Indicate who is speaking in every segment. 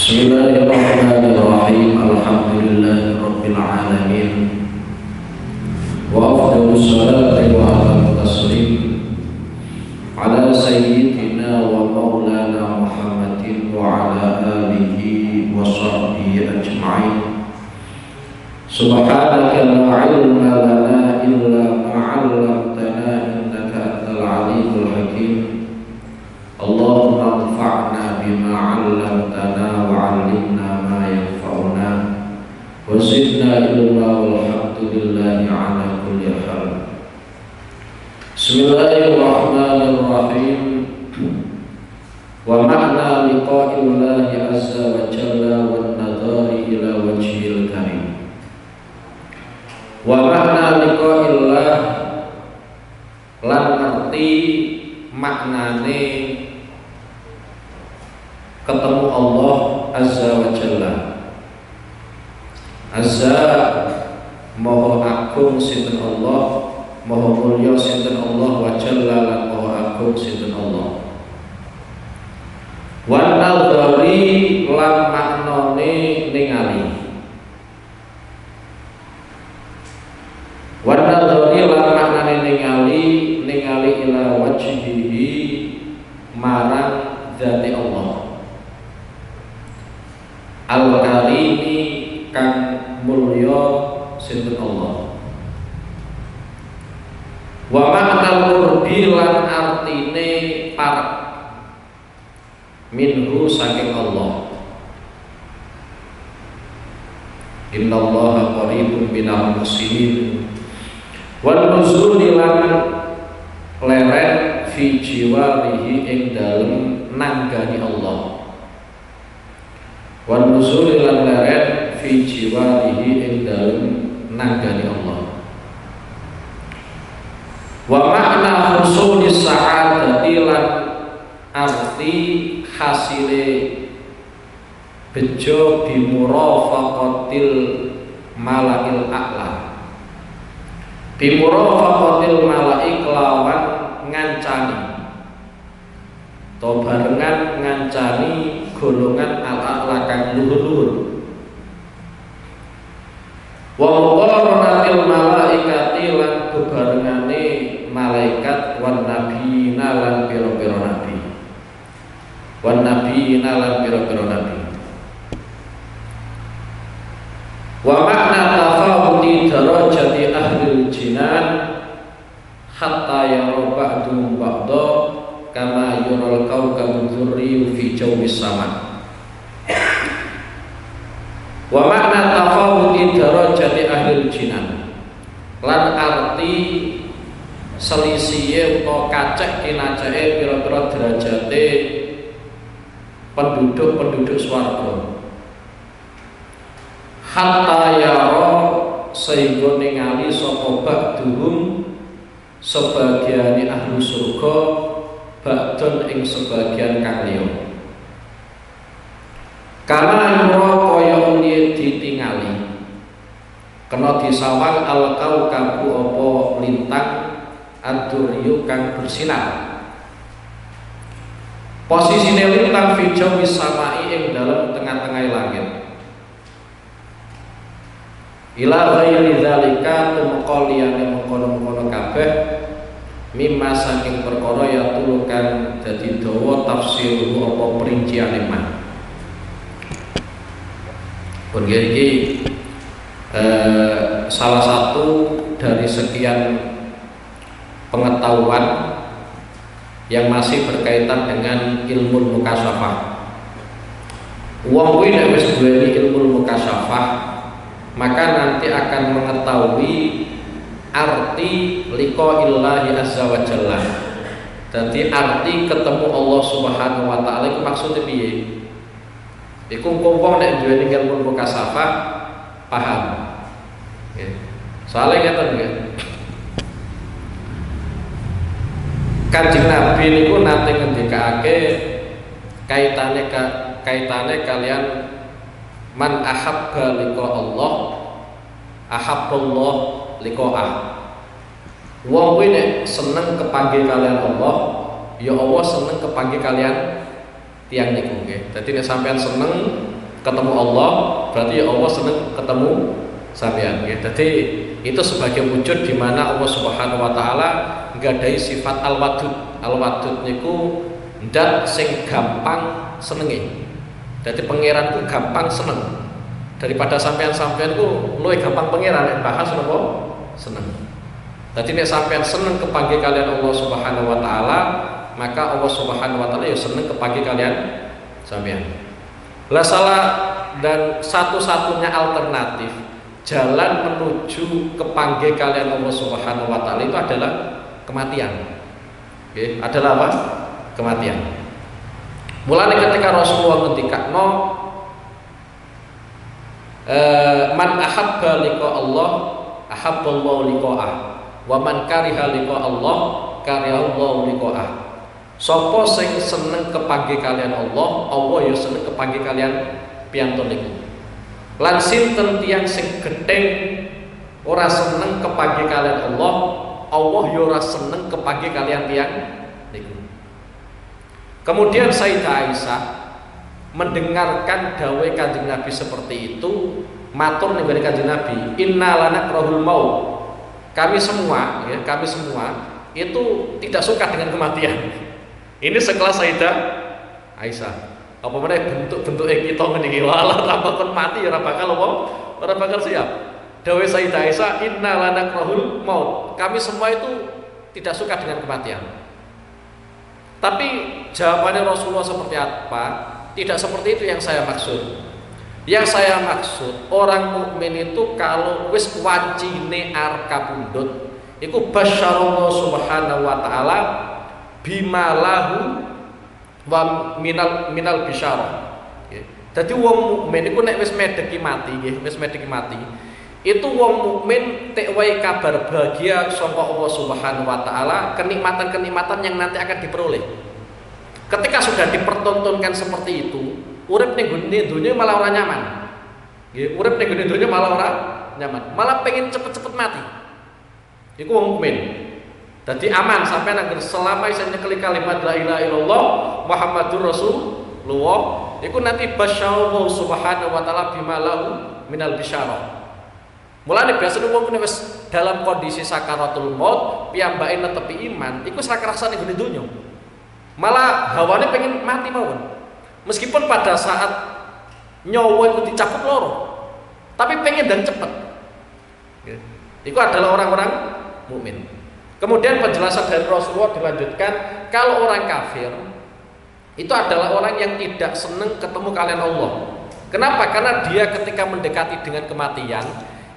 Speaker 1: Bismillahirrahmanirrahim. Alhamdulillahirabbil alamin. Wa afdhalus salati wa atamut taslim ala sayyidina wa maulana Muhammadin wa ala alihi wa sahbihi ajma'in. Subhanaka la ilma lana illa ma 'allamtana innaka antal alimul hakim. Allahumma anfa'na bima 'allamtana wa 'allimna ma yanfa'una wa zidna ilma walhamdulillahi 'ala kulli hal. Bismillahirrahmanirrahim. Wa ma'na liqa'illahi azza wa jalla wan nadhari ila wajhil karim. Wa ma'na liqa'illah lan ngerti maknane ketemu Allah azza wa jalla. Azza maha agung sinten Allah, maha mulya sinten Allah, wa jalla lan maha agung sinten Allah. Wan nadhari lan maknane ningali. Wan nadhari lan maknane ningali ila wajhihi marang dzati Allah. Al-Karimi kang mulya sinten Allah. Wa ma'nal qurbi lan artine parek minhu saking Allah. Innallaha qaribun minal muslimin. Wal nuzuli lan leren fi jiwarihi ing dalem nanggani Allah. Wan nuzul lan leren fi jiwarihi ing dalem nanggani Allah. Wa makna husulis sa'adati lan arti hasile bejo bimurafaqatil malail a'la. Bimurafaqatil malaik lawan ngancani to barengan ngancani golongan al-a'la kang luhur-luhur. Wa muqaranatil malaikati lan bebarengane malaikat wan nabiyina lan pira-pira nabi. Wan nabiyina lan pira-pira nabi. Wa makna tafawuti darajati ahlil jinan hatta yara ba'dhum ba'dha kama yural kawkabu dzurri fi jawis sama. Wa makna tafawuti darajati ahlil jinan lan arti selisihe utawa kacek kinaceke pira-pira derajate penduduk swarga. Hatta yara sehingga ningali sapa ba'duhum sebagian ahli surga ba'dun ing sebagian kang liya. Karena yura kaya uli ditingali kena disawang al-kawkabu apa lintang ad-duryu kang bersinar. Posisine lintang fi jawis samai ing dalam tengah-tengah langit. Ila ghairi dzalika tumqa liyane mengkono-mengkono kabeh mimma saking perkara ya tulukan dadi dawa tafsir apa perinciane man. Pun iki salah satu dari sekian pengetahuan yang masih berkaitan dengan ilmu mukasyafah. Wong kuwi nek wis duweni ilmu mukasyafah maka nanti akan mengetahui arti liqa'illahi azza wa jalla, Jadi arti ketemu Allah Subhanahu wa taala iku maksudnya piye? Iku wong nek duweni ilmu mukasafah paham. Nggih. Soale ngeten nggih. Kanjeng Nabi niku nate ngendikake kaitane kalian man ahabba liqa Allah ahabballah liqa'ah. Wong kuwi nek seneng kepanggih kalian Allah, ya Allah seneng kepanggih kalian tiang niku nggih. Dadi nek sampean seneng ketemu Allah, berarti ya Allah seneng ketemu sampean nggih. Dadi itu sebagai wujud di mana Allah Subhanahu wa taala nggadhahi sifat al-wadud. Al-wadud niku ndak sing gampang senenge. Dadi pangeran ku gampang seneng. Daripada sampean-sampean ku luwih gampang pangeran nek bahas napa seneng. Dadi nek sampean seneng kepanggih kalian Allah Subhanahu wa taala, maka Allah Subhanahu wa taala ya seneng kepanggih kalian sampean. Lah salah dan satu-satunya alternatif jalan menuju kepanggih kalian Allah Subhanahu wa taala itu adalah kematian. Oke, adalah apa? Kematian. Mulane ketika Rasulullah ngendikakno man ahabba liqa Allah ahabballahu liqa'ah wa man kariha liqa Allah karihallahu liqa'ah. Sapa sing seneng kepanggih kalian Allah, Allah ya seneng kepanggih kalian piantun niku. Lan sinten tiyang sing gething ora seneng kepanggih kalian Allah, Allah ya ora seneng kepanggih kalian tiyang niku. Kemudian Sayyidah Aisyah mendengarkan dawuh Kanjeng Nabi seperti itu, matur ning Kanjeng Nabi, "Inna lanakrahul maut." Kami semua itu tidak suka dengan kematian. Ini sekelas Sayyidah Aisyah. Apa meneh bentuk-bentuk kita ngene iki walah tambah kon mati ora bakal apa? Ora bakal siap. Dawuh Sayyidah Aisyah, "Inna lanakrahul maut." Kami semua itu tidak suka dengan kematian. Tapi jawabannya Rasulullah seperti apa? Tidak seperti itu yang saya maksud. Yang saya maksud, orang mukmin itu kalau wis wancine arep kapundhut, iku basyarallahu subhanahu wa taala bimalahu wa minal bisyarah. Jadi wong mukmin iku nek wis medheki mati, nggih, wis medheki mati. Itu wong mukmin tek wae kabar bahagia saka Allah Subhanahu wa taala, kenikmatan-kenikmatan yang nanti akan diperoleh. Ketika sudah dipertontonkan seperti itu, urip ning gone donya malah ora nyaman. Nggih, urip ning gone donya malah ora nyaman, malah pengen cepet-cepet mati. Iku wong mukmin. Dadi aman sampai nang selama isine nyekeli kalimat la ilaha illallah Muhammadur Rasulullah, iku nanti basyallahu subhanahu wa taala bimalahu minal bisyarah. Mulane biasane wong nek wis dalam kondisi sakaratul maut, piyambake netepi iman, iku sak rasane gone donya. Malah hawane pengen mati mawon. Meskipun pada saat nyawa itu dicabut loro, tapi pengen dan cepet. Itu adalah orang-orang mukmin. Kemudian penjelasan dari Rasulullah dilanjutkan, kalau orang kafir itu adalah orang yang tidak senang ketemu kalian Allah. Kenapa? Karena dia ketika mendekati dengan kematian,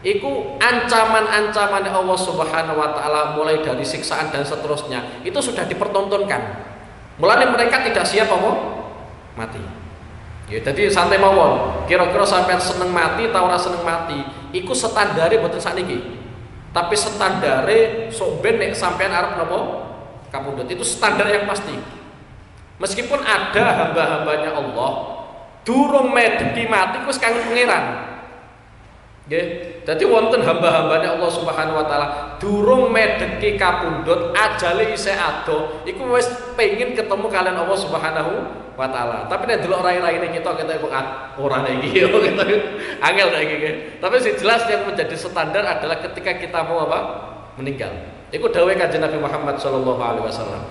Speaker 1: itu ancaman-ancaman Allah Subhanahu wa taala mulai dari siksaan dan seterusnya itu sudah dipertontonkan. Mulane mereka tidak siap apa? Mati. Ya, jadi santai mawon. Kira-kira sampean seneng mati atau ora seneng mati, iku standare mboten sakniki. Tapi standare sok ben nek sampean arep napa? Kapundhut itu standar yang pasti. Meskipun ada hamba-hambanya Allah durung medheki mati wis kangen pangeran. Nggih. Dadi wonten hamba-hambanya Allah Subhanahu wa taala durung medheki kapundhut ajale isih ado, iku wis pengin ketemu kalian Allah Subhanahu wa taala. Tapi nek delok rai-raine kita kok ora iki yo kita angel nek iki. Tapi sing jelas yang menjadi standar adalah ketika kita mau apa? Meninggal. Iku dawuh Kanjeng Nabi Muhammad sallallahu alaihi wasallam.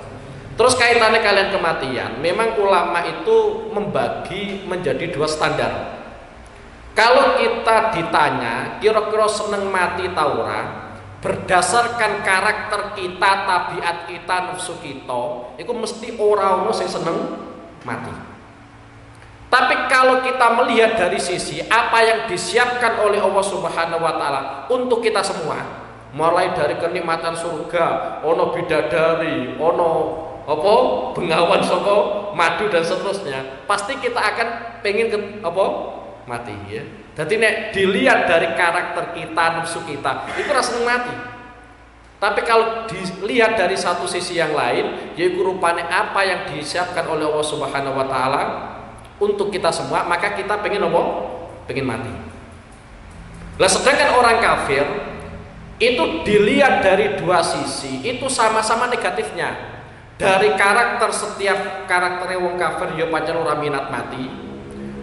Speaker 1: Terus kaitannya kalian kematian, memang ulama itu membagi menjadi dua standar. Kalau kita ditanya kira-kira seneng mati ta ora, berdasarkan karakter kita, tabiat kita, nafsu kita, itu mesti ora ono sing seneng mati. Tapi kalau kita melihat dari sisi apa yang disiapkan oleh Allah Subhanahu wa taala untuk kita semua, mulai dari kenikmatan surga, ono bidadari, ono apa bengawan saka madu dan seterusnya, pasti kita akan pengen mati ya. Jadi nek dilihat dari karakter kita, nafsu kita, itu rasa mati. Tapi kalau dilihat dari satu sisi yang lain, yaitu rupanya apa yang disiapkan oleh Allah Subhanahu wa taala untuk kita semua, maka kita pengen apa? Pengen mati. Lah sedangkan orang kafir itu dilihat dari dua sisi, itu sama-sama negatifnya. Dari karakter setiap karakternya wong kafir ya pancen ora minat mati.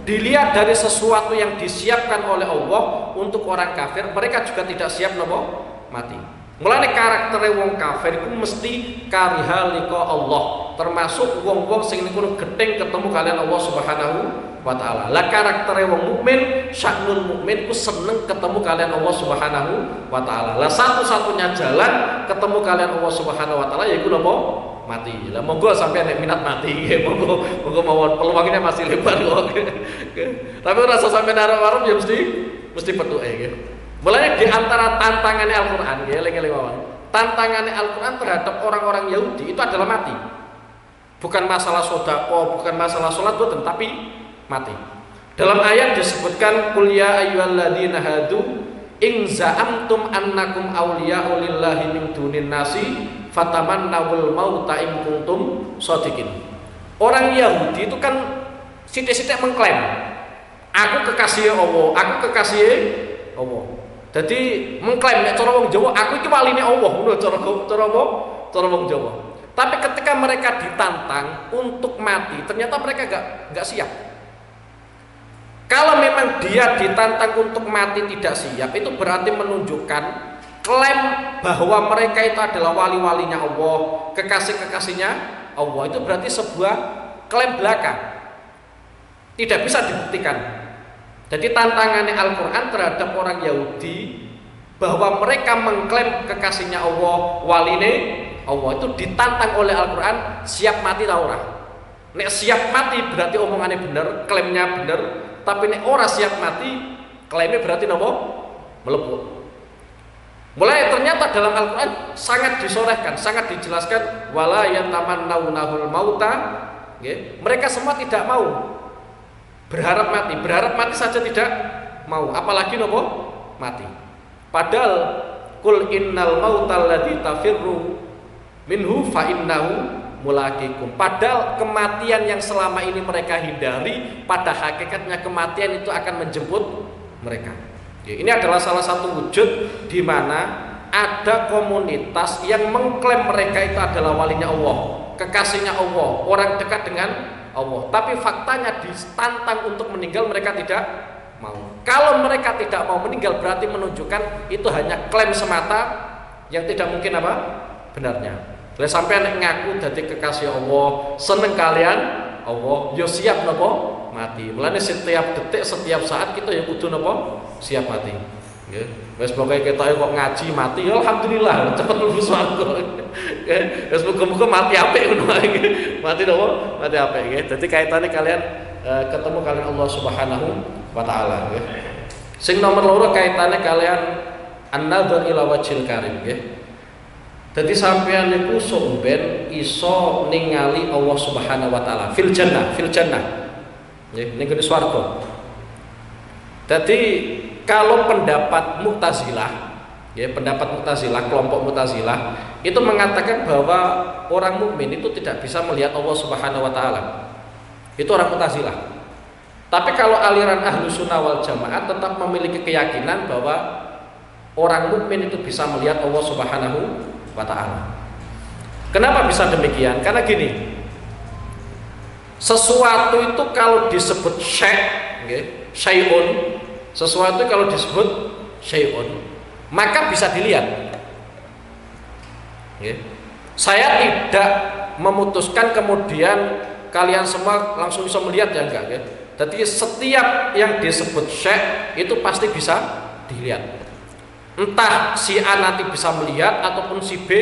Speaker 1: Dilihat dari sesuatu yang disiapkan oleh Allah untuk orang kafir, mereka juga tidak siap nopo mati. Mulane karakter wong kafir itu mesti kariha liqa Allah, termasuk wong-wong sing niku gething ketemu kalian Allah Subhanahu wa taala. Lah karakter wong mukmin, sya'nul mukmin ku seneng ketemu kalian Allah Subhanahu wa taala. Lah satu-satunya jalan ketemu kalian Allah Subhanahu wa taala yaiku nopo? Mati. Lah monggo sampai nek minat mati nggih, monggo mawon peluangnya masih lebar kok. Tapi rasa sampai naruh-naruh ya mesti petuke nggih. Mulane di antara tantangannya Al-Qur'an nggih, eling-eling mawon. Tantangannya Al-Qur'an terhadap orang-orang Yahudi itu adalah mati. Bukan masalah sedekah, bukan masalah salat, tapi mati. Dalam ayat disebutkan qul ya ayyuhalladzina hadu in za'amtum annakum awliya'u lillahi min dunin nasi fatamannawul mauta in kuntum shadiqin. Orang Yahudi itu kan sithik-sithik mengklaim, aku kekasih Allah, aku kekasih Allah. Jadi mengklaim nek cara wong Jawa, aku iki waline Allah, ngono cara wong Jawa. Tapi ketika mereka ditantang untuk mati, ternyata mereka enggak siap. Kalau memang dia ditantang untuk mati tidak siap, itu berarti menunjukkan klaim bahwa mereka itu adalah wali-walinya Allah, kekasih-kekasihnya Allah, itu berarti sebuah klaim belaka, tidak bisa dibuktikan. Jadi tantangannya Al-Quran terhadap orang Yahudi bahwa mereka mengklaim kekasihnya Allah, waline Allah, itu ditantang oleh Al-Quran, siap mati ta ora? Nek siap mati berarti omongannya bener, klaimnya bener. Tapi nek ora siap mati, klaimnya berarti napa? Melepuh. Mulai ternyata dalam Al-Quran sangat disorehkan, sangat dijelaskan wala yatamannawunahul mauta, okay? Mereka semua tidak mau berharap mati saja tidak mau, apalagi nopo mati. Padahal kul innal mautal ladzi tafirru minhu fa innahu mulaqikum. Padahal kematian yang selama ini mereka hindari, pada hakikatnya kematian itu akan menjemput mereka. Ini adalah salah satu wujud di mana ada komunitas yang mengklaim mereka itu adalah walinya Allah, kekasihnya Allah, orang dekat dengan Allah. Tapi faktanya ditantang untuk meninggal, mereka tidak mau. Kalau mereka tidak mau meninggal berarti menunjukkan itu hanya klaim semata yang tidak mungkin apa? Benarnya. Lah sampai nek ngaku dadi kekasih Allah, seneng kalian Allah, yo siap napa? Mati. Mulane setiap detik, setiap saat kita ya kudu napa? Siap mati. Nggih. Wis pokoke ketoke kok ngaji mati, ya alhamdulillah cepet mlebu swarga. Nggih. Wis muga-muga mati apik ngono ae. Mati napa? Mati apik nggih. Dadi kaitane kalian ketemu kalian Allah Subhanahu wa taala nggih. Sing nomor loro kaitane kalian an-nadzar ila wajhil karim nggih. Dadi sampeyan niku somben iso ningali Allah Subhanahu wa taala fil jannah, nggih, ning kene swarga. Dadi kalau pendapat Mu'tazilah, ya pendapat Mu'tazilah, kelompok Mu'tazilah itu mengatakan bahwa orang mukmin itu tidak bisa melihat Allah Subhanahu wa taala. Itu orang Mu'tazilah. Tapi kalau aliran Ahlus Sunnah wal Jamaah tetap memiliki keyakinan bahwa orang mukmin itu bisa melihat Allah Subhanahu wa taala. Kenapa bisa demikian? Karena gini, sesuatu itu kalau disebut syai'un, sesuatu kalau disebut syai'un, maka bisa dilihat. Saya tidak memutuskan kemudian kalian semua langsung bisa melihat ya enggak. Jadi setiap yang disebut syai' itu pasti bisa dilihat. Entah si A nanti bisa melihat ataupun si B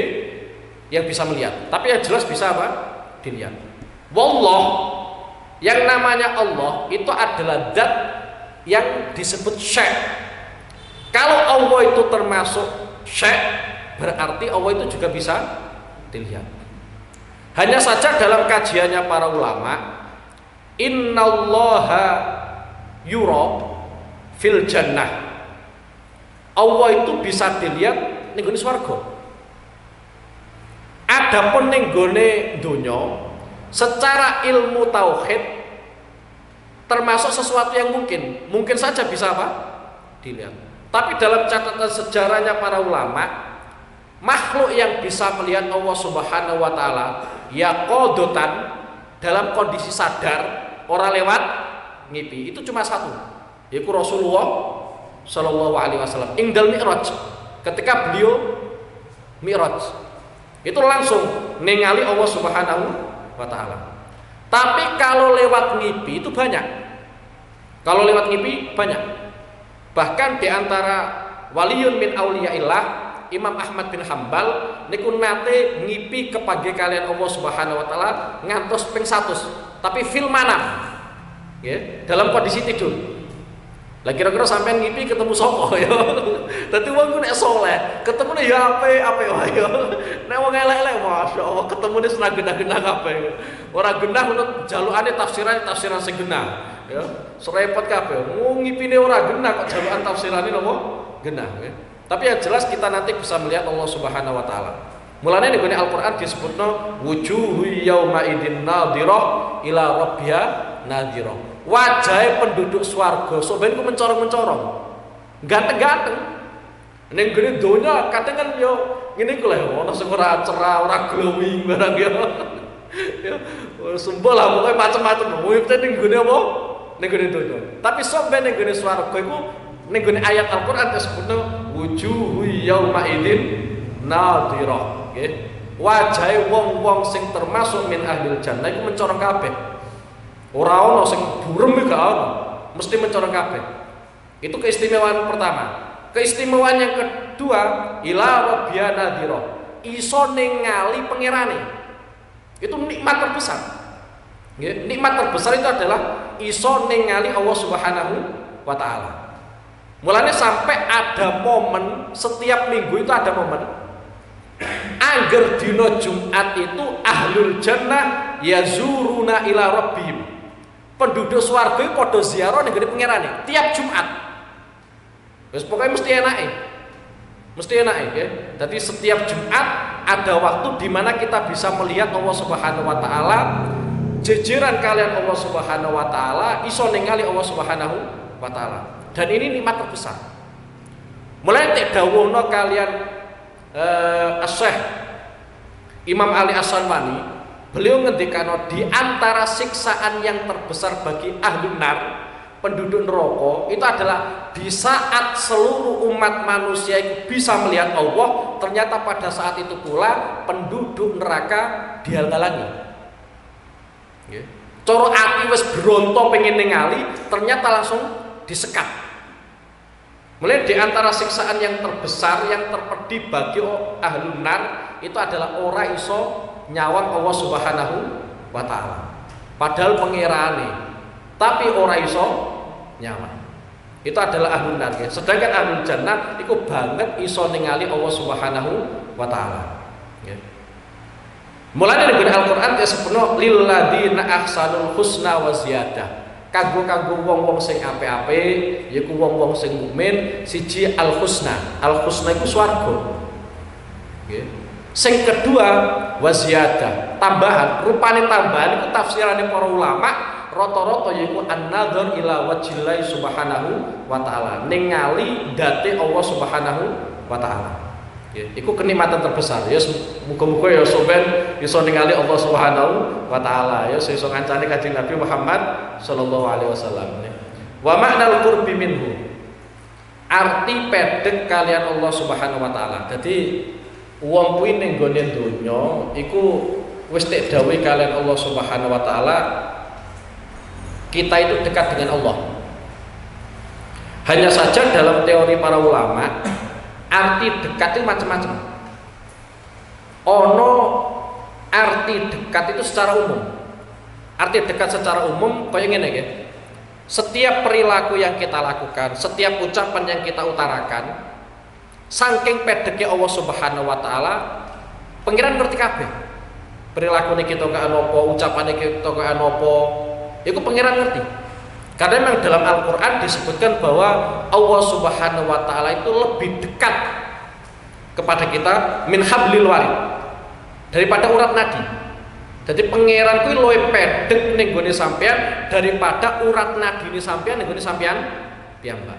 Speaker 1: yang bisa melihat, tapi yang jelas bisa apa? Dilihat. Wallah, yang namanya Allah itu adalah zat yang disebut syai'. Kalau Allah itu termasuk syai', berarti Allah itu juga bisa dilihat.
Speaker 2: Hanya saja dalam kajiannya para ulama, innallaha yura fil jannah. Allah itu bisa dilihat ning gone swarga. Adapun ning gone donya secara ilmu tauhid termasuk sesuatu yang mungkin saja bisa apa? Dilihat. Tapi dalam catatan sejarahnya para ulama, makhluk yang bisa melihat Allah Subhanahu wa taala ya qadotan dalam kondisi sadar, orang lewat ngipi, itu cuma satu, yaitu Rasulullah Shallallahu alaihi wasallam ingdal mi'raj. Ketika beliau mi'raj itu langsung ningali Allah Subhanahu wa taala. Tapi kalau lewat ngipi itu banyak. Kalau lewat ngipi banyak. Bahkan di antara waliyun min auliyaillah Imam Ahmad bin Hambal niku nate ngipi kepada kalian Allah Subhanahu wa taala ngantos ping 100, tapi fil manam. Ya, dalam kondisi tidur. Lah kira-kira sampean ngipi ketemu sapa ya? Dadi wong nek saleh, ketemune ya apik wae ya. Nek wong elek-elek masyaallah ketemune senang genah-genah kabeh. Ora genah menurut jalukane tafsiran sing genah. Ya, serepot kabeh. Wong ngipine ora genah kok jalukan tafsirane napa? Genah ya. Tapi yang jelas kita nanti bisa melihat Allah Subhanahu wa taala. Mulane ning Al-Qur'an disebutno wujuhu yauma idzin nadhirah ila rabbiha nadhirah. Wajah penduduk swarga sok ben ku mencorong-mencorong. Ganteng-ganteng. Ning gone donya kadang kan yo ngene ku lho ana sing ora cerah, ora glowing barang ya. Ya, sembol lah pokoke macam-macam. Wong ning gone apa? Ning gone donya. Tapi sok ben ning gone swarga iku ning gone ayat Al-Qur'an disebutno wujuhu yauma idzin nadhirah, nggih. Wajahe wong-wong sing termasuk min ahlil jannah iku mencorong kabeh. Ora ana sing burem iki gak ana, mesti mencorong kabeh. Itu keistimewaan pertama. Keistimewaan yang kedua, ila rabbiya nadhirah. Iso ningali pangerane. Itu nikmat terbesar. Nggih, nikmat terbesar itu adalah iso ningali Allah Subhanahu wa taala. Mulanya sampai ada momen setiap minggu itu ada momen angger dino Jumat itu ahlul jannah yazuruna ila rabbihim. Penduduk swarga itu padha ziarah ning gone pangerane tiap Jumat. Wis pokoke mesti enake. Mesti enake ya. Jadi setiap Jumat ada waktu di mana kita bisa melihat Allah Subhanahu wa taala, jejeran kalian Allah Subhanahu wa taala, iso ningali Allah Subhanahu wa taala. Dan ini nikmat terbesar. Mulai tek dawuhna kalian Syekh Imam Ali As-Sanwani, beliau ngendikano di antara siksaan yang terbesar bagi ahlun nar, penduduk neraka, itu adalah di saat seluruh umat manusia itu bisa melihat Allah, ternyata pada saat itu pula penduduk neraka dihalang-halangi. Nggih. Cara ati wis bronto pengen ningali, ternyata langsung disekat. Mulai di antara siksaan yang terbesar yang terpedih bagi ahlun nar itu adalah ora iso nyawang Allah Subhanahu wa taala. Padahal pangerane, tapi ora iso nyawang. Itu adalah ahlun nar. Sedangkan ahlul jannah iku banget iso ningali Allah Subhanahu wa taala. Nggih. Mulane ning Al-Qur'an disebutno lil ladzina ahsanul husna wa ziyadah. Kanggo wong-wong sing apik-apik yaiku wong-wong sing mukmin siji al-husna. Al-husna iku swarga. Nggih. Sing kedua waziyadah, tambahan. Rupane tambahan iku tafsirane para ulama rata-rata yaiku an-nadzar ila wajhillah subhanahu wa taala. Ningali date Allah Subhanahu wa taala. Nggih, iku kenikmatan terbesar. Ya muga-muga ya sampeyan iso ningali Allah Subhanahu wa taala ya iso ngancani Kanjeng Nabi Muhammad sallallahu alaihi wasallam. Wa ma'nal qurbi minhu. Arti pedhek kalian Allah Subhanahu wa taala. Dadi wong kuwi ning gone donya iku wis tek dawuh kalian Allah Subhanahu wa taala kita itu dekat dengan Allah. Hanya saja dalam teori para ulama arti dekat itu macam-macam. Ono arti dekat itu secara umum. Arti dekat secara umum kaya ngene nggih. Setiap perilaku yang kita lakukan, setiap ucapan yang kita utarakan, saking pedeke Allah Subhanahu wa taala, pengiran ngerti kabeh. Perilaku kita kayak nopo, ucapan kita kayak nopo, itu pangeran ngerti. Karena memang dalam Al-Quran disebutkan bahwa Allah Subhanahu Wa Taala itu lebih dekat kepada kita min hablil warid, daripada urat nadi. Jadi pangeran kuwi luwih pedhek ning gone sampean daripada urat nadine sampean ning gone sampean piyambak.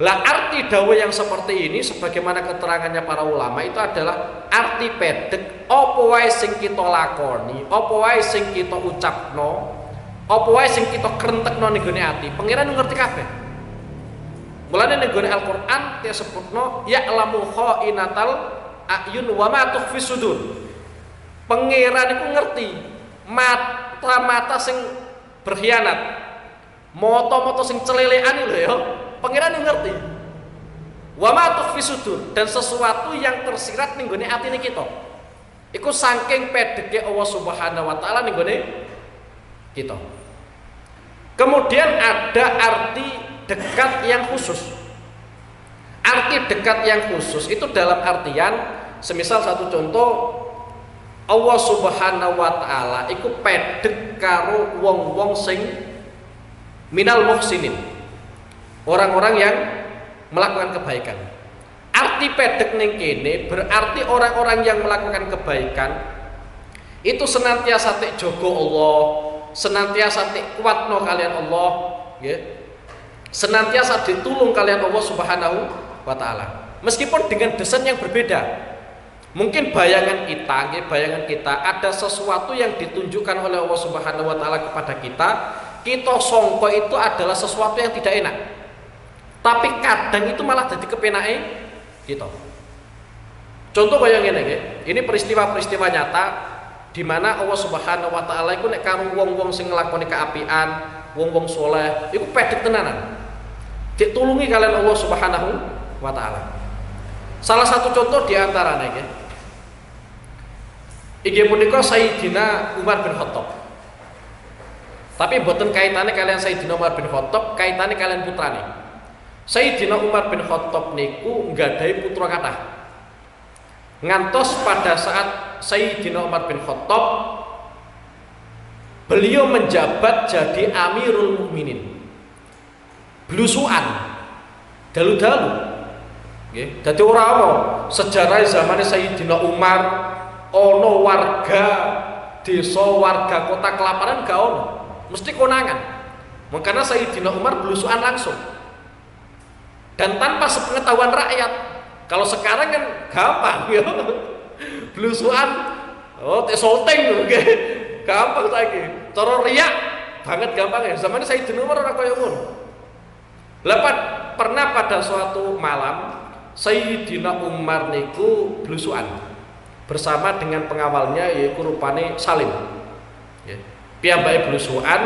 Speaker 2: Lah arti dawuh yang seperti ini sebagaimana keterangannya para ulama itu adalah arti pedhek apa wae sing kita lakoni, apa wae sing kita ucapno, apa wae sing kita krentekno ning gone ati, pangeran ngerti kabeh. Mulane ning gone Al-Qur'an disebutno ya'lamu kha'inatal a'yun wa ma tukhfi sudur. Pangeran itu ngerti mata-mata sing berkhianat, moto-moto sing celelekan lho ya. Pangeran itu ngerti. Wa ma tukhfi sudur, dan sesuatu yang tersirat ning gone atine kita. Iku saking pedheke Allah Subhanahu wa taala ning gone kita. Kemudian ada arti dekat yang khusus. Arti dekat yang khusus itu dalam artian semisal satu contoh Allah Subhanahu wa taala iku pedhek karo wong-wong sing minal muhsinin, orang-orang yang melakukan kebaikan. Arti pedhek ning kene berarti orang-orang yang melakukan kebaikan itu senantiasa tek jaga Allah, senantiasa tek kuatno kalian Allah, nggih. Senantiasa ditulung kalian Allah Subhanahu wa taala. Meskipun dengan desain yang berbeda. Mungkin bayangan kita ada sesuatu yang ditunjukkan oleh Allah Subhanahu wa taala kepada kita sangka itu adalah sesuatu yang tidak enak. Tapi kadang itu malah jadi kepenake kita. Contoh kaya ngene nggih. Ini peristiwa-peristiwa nyata di mana Allah Subhanahu wa taala iku nek karo wong-wong sing nglakoni kaapian, wong-wong saleh, iku pedhek tenanan. Ditulungi kalian Allah Subhanahu wa taala. Salah satu contoh di antaranya nggih. Inggih punika Sayyidina Umar bin Khattab. Tapi mboten kaitane kalian Sayyidina Umar bin Khattab, kaitane kalian putrane. Sayyidina Umar bin Khattab niku nggadahi putra kathah. Ngantos pada saat Sayyidina Umar bin Khattab beliau menjabat jadi Amirul Mukminin. Blusukan, dalu-dalu. Nggih, dadi ora ana sejarah zamane Sayyidina Umar ono warga desa, warga kota kelaparan gak ono, mesti konangan. Makanya Sayyidina Umar belusuan langsung dan tanpa sepengetahuan rakyat. Kalau sekarang kan gampang ya, belusuan, tek syuting gitu, gampang saiki. Cara riak banget gampang ya. Zaman Sayyidina Umar ora kaya ngono. Lepas pernah pada suatu malam Sayyidina Umar niku belusuan bersama dengan pengawalnya yaitu rupane Salim. Ya. Piyambake blusukan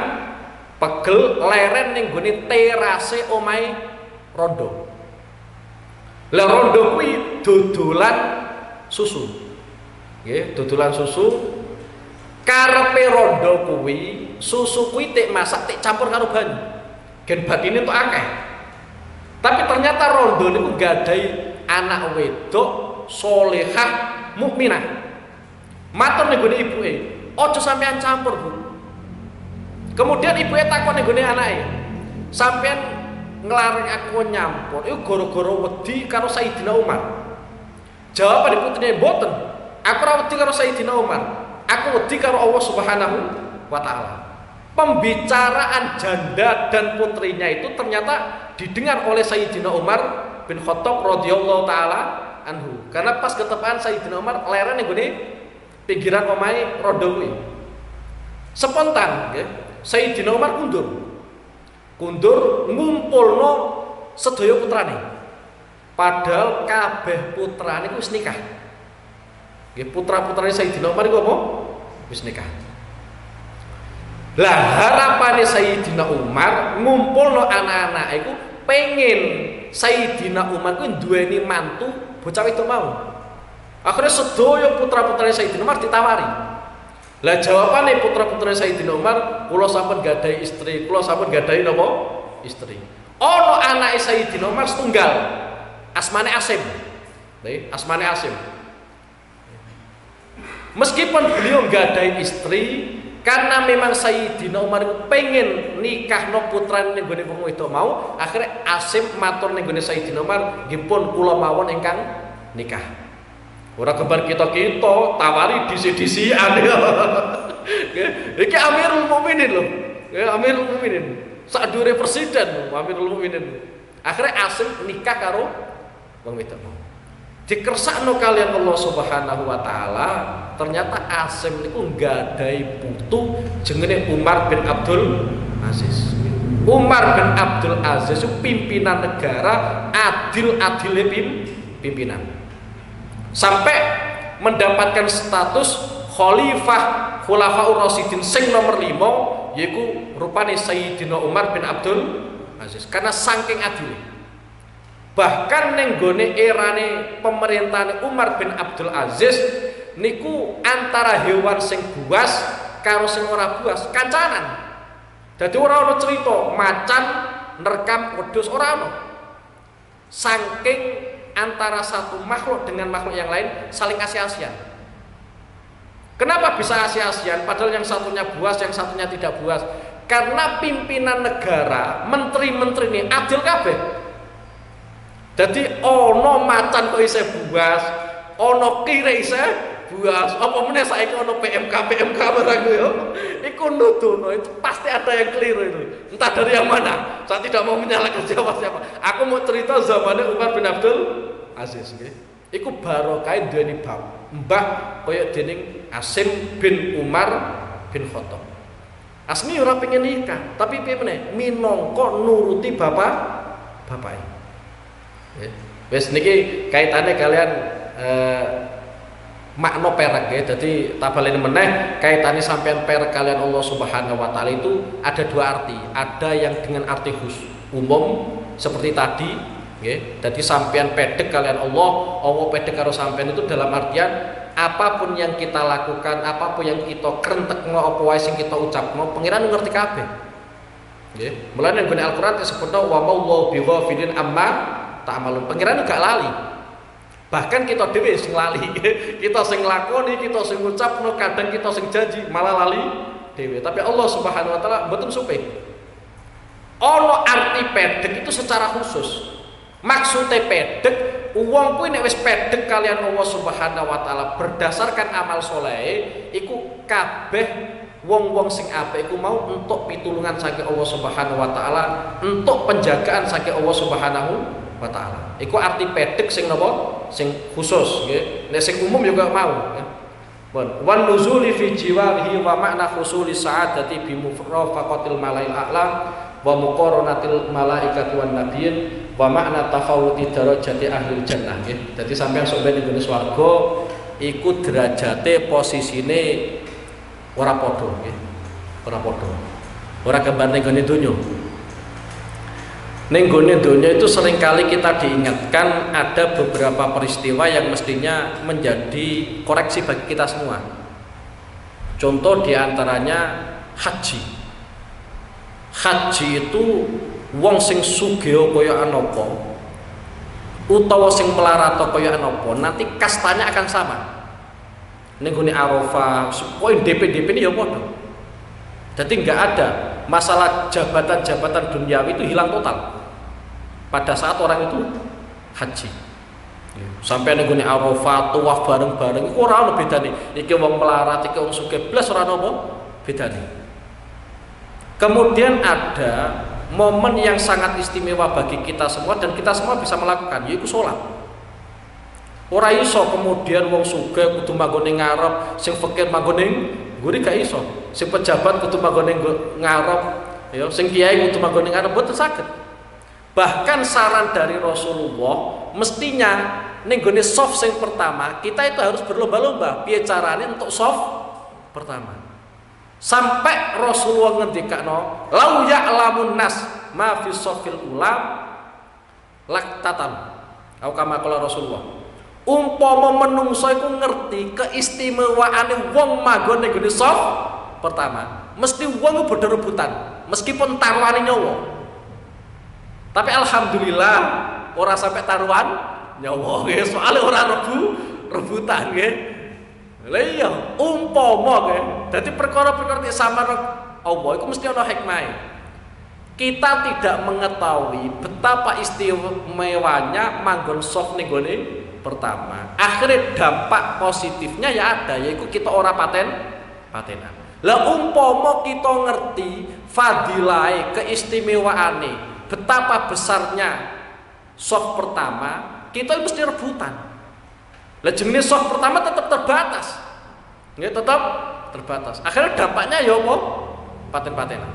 Speaker 2: pegel leren ning gone terase omahe rondo. Lah rondo kuwi dodolan susu. Nggih, dodolan susu. Karepe rondo kuwi susu kuwi tek masak tek campur karo banyu. Gen batine entuk akeh. Tapi ternyata rondo niku gadahi anak wedok solehah mukminah. Matur ning gone ibuke, "Aja sampean campur, Bu." Kemudian ibuke takon ning gone anake, "Sampean nglarang aku nyampur iku gara-gara wedi karo Sayyidina Umar?" Jawaban putrine, "Mboten. Aku ora wedi karo Sayyidina Umar. Aku wedi karo Allah Subhanahu wa taala." Pembicaraan janda dan putrinya itu ternyata didengar oleh Sayyidina Umar bin Khattab radhiyallahu taala anhu. Karena pas ketepaan Sayyidina Umar leren ning gone pinggiran omahe rondo kuwi. Spontan nggih. Sayyidina Umar kundur ngumpulno sedaya putrane. Padahal kabeh putrane wis nikah. Nggih, putra-putrane Sayyidina Umar iku apa? Wis nikah. Lah harapane Sayyidina Umar ngumpulno anak-anak iku pengen Sayyidina Umar kuwi duweni mantu bocah wedok mau. Akhirnya sedaya putra-putrane Sayyidina Umar ditawari. Lah jawabane putra-putrane Sayyidina Umar, kula sampun gadahi istri, kula sampun gadahi napa? Istri. Ana anake Sayyidina Umar setunggal. Asmane Asim. Nggih, asmane Asim. Meskipun beliau nggak ada istri, karena memang Sayyidina Umar pengen nikah no putra ning gone wong wedok mau, akhirnya Asim matur ning gone Sayyidina Umar, nggih pun kula mawon ingkang nikah. Ora kembar kita-kita tawari disi-disian. Iki Amirul Mukminin lho. Amirul Mukminin. Sak dure presiden Amirul Mukminin. Akhirnya Asim nikah karo wong wedok mau. Dikersakno kalian Allah Subhanahu wa taala, ternyata Asim niku nggadhahi putu jenenge Umar bin Abdul Aziz. Umar bin Abdul Aziz itu pimpinan negara, adil-adile pimpinan. Sampai mendapatkan status khalifah Khulafaur Rasyidin sing nomor 5, yaitu rupane Sayyidina Umar bin Abdul Aziz, karena saking adile. Bahkan ning gone erane pemerintahan Umar bin Abdul Aziz niku antara hewan sing buas karo sing ora buas kancanan. Dadi ora ana cerita macan nerekam wedhus, ora ana. Saking antara satu makhluk dengan makhluk yang lain saling asih-asian. Kenapa bisa asih-asian padahal yang satunya buas, yang satunya tidak buas? Karena pimpinan negara, menteri-menteri ini adil kabeh. Jadi ono macan kok isih buas, ono kire isih buas. Apa meneh saiki ono PMK barang yo. Iku nuduno, itu pasti ada yang keliru itu. Entah dari yang mana. Saya tidak mau menyalahkan siapa-siapa. Aku mau cerita zamannya Umar bin Abdul Aziz nggih. Iku barokah duweni mbah kaya dening Asim bin Umar bin Khattab. Asmi ora pengen nikah, tapi piye meneh minangka nuruti bapake. Wes niki kaitane kalian makna perak ya. Jadi tabalene meneh kaitane sampean perak kalian Allah Subhanahu wa taala itu ada dua arti. Ada yang dengan arti umum seperti tadi nggih. Jadi sampean pedek kalian Allah pedek karo sampean itu dalam artian apapun yang kita lakukan, apapun yang kita krentekno apa wae sing kita ucapno, pangeran ngerti kabeh. Nggih. Mulane nggone Al-Qur'an disebutno wa maulahu bighafilin amma ta'malun. Pangeran gak lali. Bahkan kita dhewe sing lali. Kita sing nglakoni, kita sing ngucapno, kadang kita sing janji malah lali dhewe. Tapi Allah Subhanahu wa taala mboten supe. Ana arti pedek itu secara khusus. Maksudnya pedek, wong kuwi nek wis pedek kalian Allah Subhanahu wa taala berdasarkan amal saleh, iku kabeh wong-wong sing apik iku mau entuk pitulungan saking Allah Subhanahu wa taala, entuk penjagaan saking Allah Subhanahu wa taala. Iku arti pedek sing napa? Sing khusus nggih. Nek sing umum juga mau. Bon, wan nuzuli fi jiwarihi wa makna husuli sa'adati bi mufraqatil malail a'la wa muqaranatil malaikati wan nabiyyin wa makna tafawuti darajati ahli jannah nggih. Dadi sampeyan sok ben ning swarga iku derajate posisine ora padha nggih. Ora padha. Ora gambar ning gone donya. Ning gone donya itu seringkali kita diingatkan ada beberapa peristiwa yang mestinya menjadi koreksi bagi kita semua. Contoh diantaranya haji. Haji itu wong sing sugih kaya anapa utawa sing melarat kaya anapa nanti kastanya akan sama. Ning gone Arafah, poin DP ini ya padha. Jadi enggak ada masalah jabatan-jabatan duniawi itu hilang total pada saat orang itu haji. Sampai ning gone Arafah tuwaf bareng-bareng iku ora ono bedane. Iki wong melarat, iki wong sugih blas ora ono apa bedane. Kemudian ada momen yang sangat istimewa bagi kita semua dan kita semua bisa melakukan, yaitu sholat. Ora iso kemudian wong sugih kudu manggone ngarep, sing fakir manggone ngguri gak iso. Sing pejabat kudu manggone ngarep, ya, sing kiai kudu manggone ngarep mboten saged. Bahkan saran dari Rasulullah mestinya ning gone shaf sing pertama, kita itu harus berlomba-lomba piye carane untuk shaf pertama. Sampai Rasulullah ngendikakno lau ya'lamun nas ma fi shafil ulam laktatan. Au kama qala Rasulullah. Umpama menungso iku ngerti keistimewaane wong manggon ning gone shaf pertama, mesti wong padha rebutan meskipun taruhane nyawa. Tapi alhamdulillah ora sampai taruhan nyawa nggih, soalnya ora rebutan nggih. Lah iya, umpama kae. Dadi perkara-perkara iki samar Allah iku mesti ana hikmahe. Kita tidak mengetahui betapa istimewanya manggon soft ning gone pertama. Akhirnya dampak positifnya ya ada, yaitu kita ora patenan. Lah umpama kita ngerti fadilahe, keistimewaane, betapa besarnya soft pertama, kita mesti rebutan. Lah jenenge soft pertama tetap terbatas. Nggih, tetap terbatas. Akhirnya dampaknya ya apa? Paten-patenan.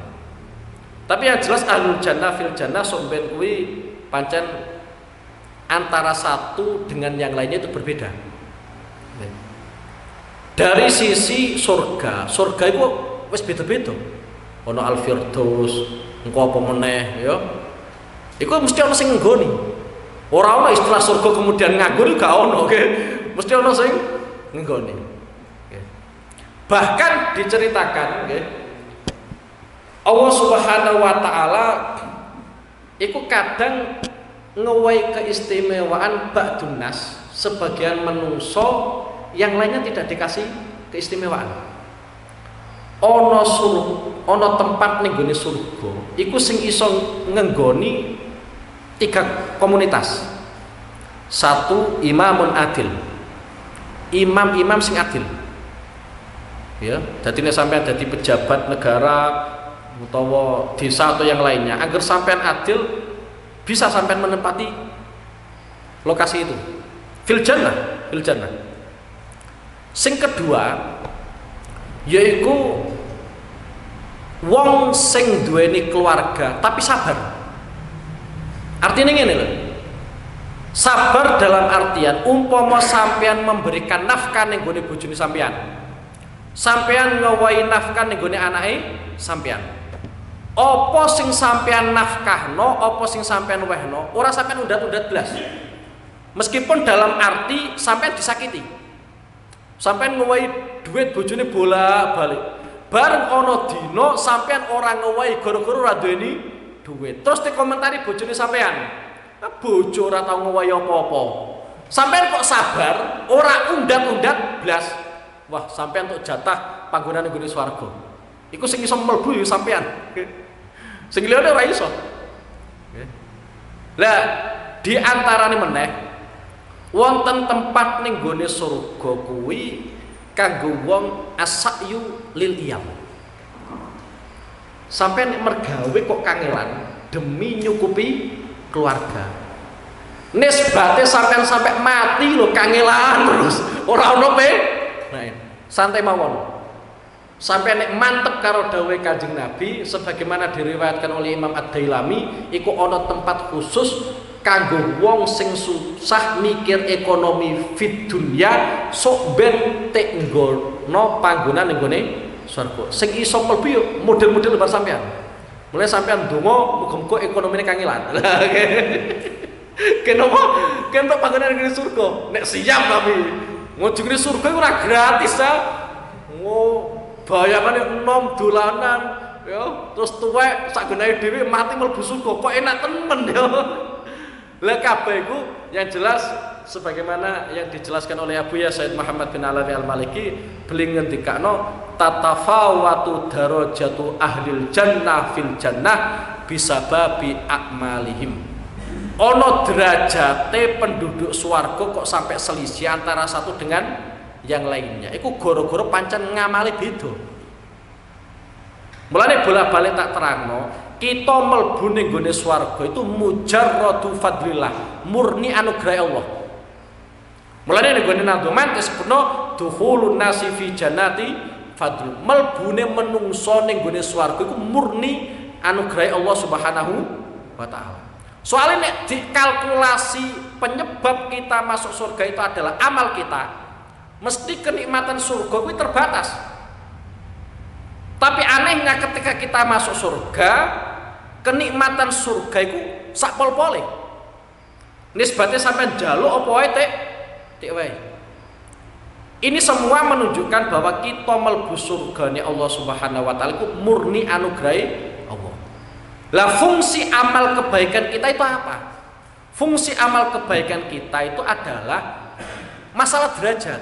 Speaker 2: Tapi yang jelas ahlul jannah fil jannah somben kuwi pancen antara satu dengan yang lainnya itu berbeda. Dari sisi surga itu wis beda-beda. Ono al-firdaus, engko apa meneh ya. Iku mesti ana sing nggoni. Ora ana istilah surga kemudian nganggur gak ono, oke. Mesti ana sing nggoni. Bahkan diceritakan nggih. Allah Subhanahu wa taala iku kadang ngewehi keistimewaan ba'dun nas, sebagian menungso yang lainnya tidak dikasih keistimewaan. Ono tempat ning gone surga iku sing iso ngenggoni 3 komunitas. 1, imamun adil. Imam sing adil. Ya, dadi nek sampean dadi pejabat negara utawa desa atau yang lainnya, agar sampean adil bisa sampean menempati lokasi itu. Fil jannah. Sing kedua yaiku wong sing duweni keluarga tapi sabar. Artinya ngene lho. Sabar dalam artian umpama sampean memberikan nafkah ning gone bojone sampean. Sampean ngowahi nafkah ning gone anake sampean. Apa sing sampean nafkahno, apa sing sampean wehno, ora sampean undat-undat blas. Meskipun dalam arti sampean disakiti. Sampean ngowahi duit bojone bolak-balik. Bareng ana dina sampean ora ngowahi gara-gara ora duweni duit. Terus dikomentari bojone sampean. Bojo ora tau ngowahi apa-apa. Sampean kok sabar, ora undat-undat blas. Wah, sampean untuk jatah panggonane nggone swarga. Iku sing iso mlebu ya sampean. Sing liyane ora iso. Lah, di antarane meneh wonten tempat ning gone surga kuwi kanggo wong asyu lil iyam. Sampeyan mergawe kok kangelan demi nyukupi keluarga. Nisbate sampeyan sampai mati lho kangelan terus. Ora ono santai mawon. Sampai nek mantep karo dawuhe Kanjeng Nabi sebagaimana diriwayatkan oleh Imam Ad-Dailami, iku ana tempat khusus kanggo wong sing susah mikir ekonomi fit dunya sok ben tek nggono panggonan ning gone swarga. Sing iso mlebu yo model-model bar sampean. Mulai sampean donga muga-muga ekonomine kangelan. Kenapa? Kenapa panggonan ning surga? Nek siap tapi ngojone surga ora gratis ah. Bayangane enom dolanan ya, terus tuwek sak genahe dhewe mati mlebu surga. Kok enak temen ya. Lah kabeh iku yang jelas sebagaimana yang dijelaskan oleh Abu Ya Said Muhammad bin Alawi Al-Maliki, beliau ngendikano tatafawatu darajatu ahlil jannah fil jannah bisababi a'malihim. Ono derajate penduduk swarga kok sampai selisih antara satu dengan yang lainnya. Iku goro-goro pancen ngamali beda. Mulane bolak-balik tak terangno, kita mlebu ning gone swarga itu mujarradu fadlillah, murni anugerah Allah. Mulane ning gone nadoman disebutno dukhulun nasi fi jannati fadl. Mlebune menungso ning gone swarga iku murni anugerah Allah Subhanahu wa taala. Soalnya nek dikalkulasi penyebab kita masuk surga itu adalah amal kita, mesti kenikmatan surga itu terbatas. Tapi anehnya ketika kita masuk surga, kenikmatan surga itu sak pol-pole. Nisbatnya sampai njaluk apa wae tik wae. Ini semua menunjukkan bahwa kita mlebu surgane Allah Subhanahu wa taala itu murni anugerah Allah. Lah fungsi amal kebaikan kita itu apa? Fungsi amal kebaikan kita itu adalah masalah derajat.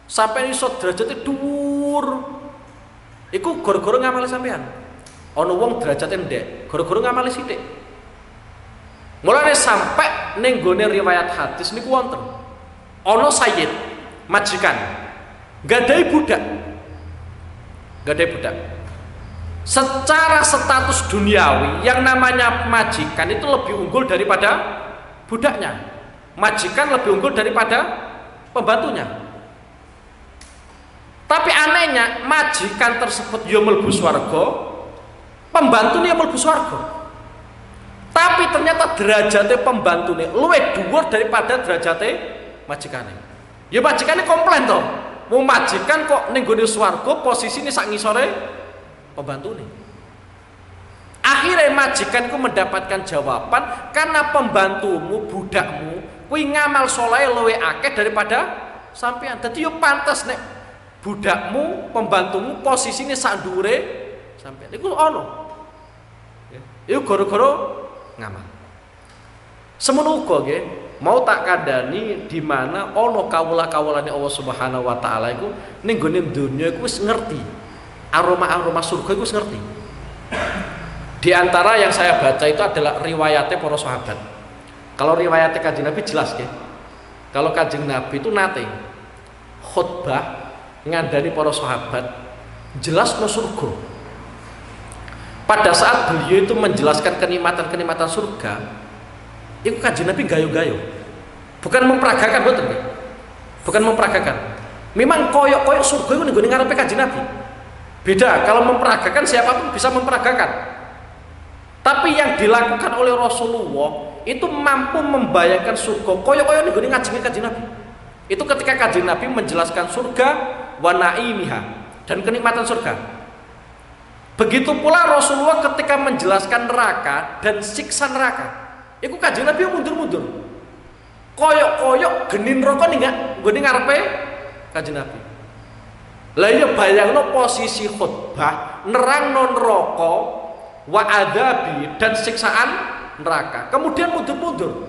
Speaker 2: Sampai iso derajate dhuwur. Iku gara-gara ngamali sampean. Ana wong derajate ndek, gara-gara ngamali sithik. Mulane sampai ning gone riwayat hadis niku wonten. Ana sayyid, majikan, gadai budak. Gadai budak. Secara status duniawi yang namanya majikan itu lebih unggul daripada budaknya. Majikan lebih unggul daripada pembantunya. Tapi anehnya majikan tersebut ya mlebu swarga, pembantune ya mlebu swarga. Tapi ternyata derajate pembantune luwih dhuwur daripada derajate majikane. Ya majikane komplain to. Mau majikan kok ning gone swarga posisine sak ngisore pembantune. Akhirnya majikan ku mendapatkan jawaban karena pembantumu, budakmu kuwi ngamal saleh luwih akeh daripada sampean. Dadi yo pantes nek budakmu, pembantumu posisine sak dhuwure sampean. Iku ono. Iku gara-gara ngamal. Semono uga nggih, mau tak kandhani di mana ana kawula-kawulane Allah Subhanahu wa taala iku ning gone donya iku wis ngerti. Aroma-aroma surga iku wis ngerti. Di antara yang saya baca itu adalah riwayatnya para sahabat. Kalau riwayatnya Kanjeng Nabi jelas nggih. Kalau Kanjeng Nabi itu nate khutbah ngandani para sahabat jelas no surga. Pada saat beliau itu menjelaskan kenikmatan-kenikmatan surga, itu Kanjeng Nabi gayo-gayo. Bukan memperagakan, betul nggih? Bukan memperagakan. Memang koyok-koyok surga itu ning ngarepe Kanjeng Nabi. Beda, kalau memperagakan siapapun bisa memperagakan. Tapi yang dilakukan oleh Rasulullah itu mampu membayangkan surga koyok-koyok ning ngajenge Kanjeng Nabi. Itu ketika Kanjeng Nabi menjelaskan surga wa naimiha dan kenikmatan surga. Begitu pula Rasulullah ketika menjelaskan neraka dan siksa neraka. Iku Kanjeng Nabi mundur-mundur. Koyok-koyok geni neraka ning nggone ngarepe Kanjeng Nabi. Lah iya bayangno posisi khutbah nerangno neraka wa adabi dan siksaan neraka. Kemudian mundur-mundur.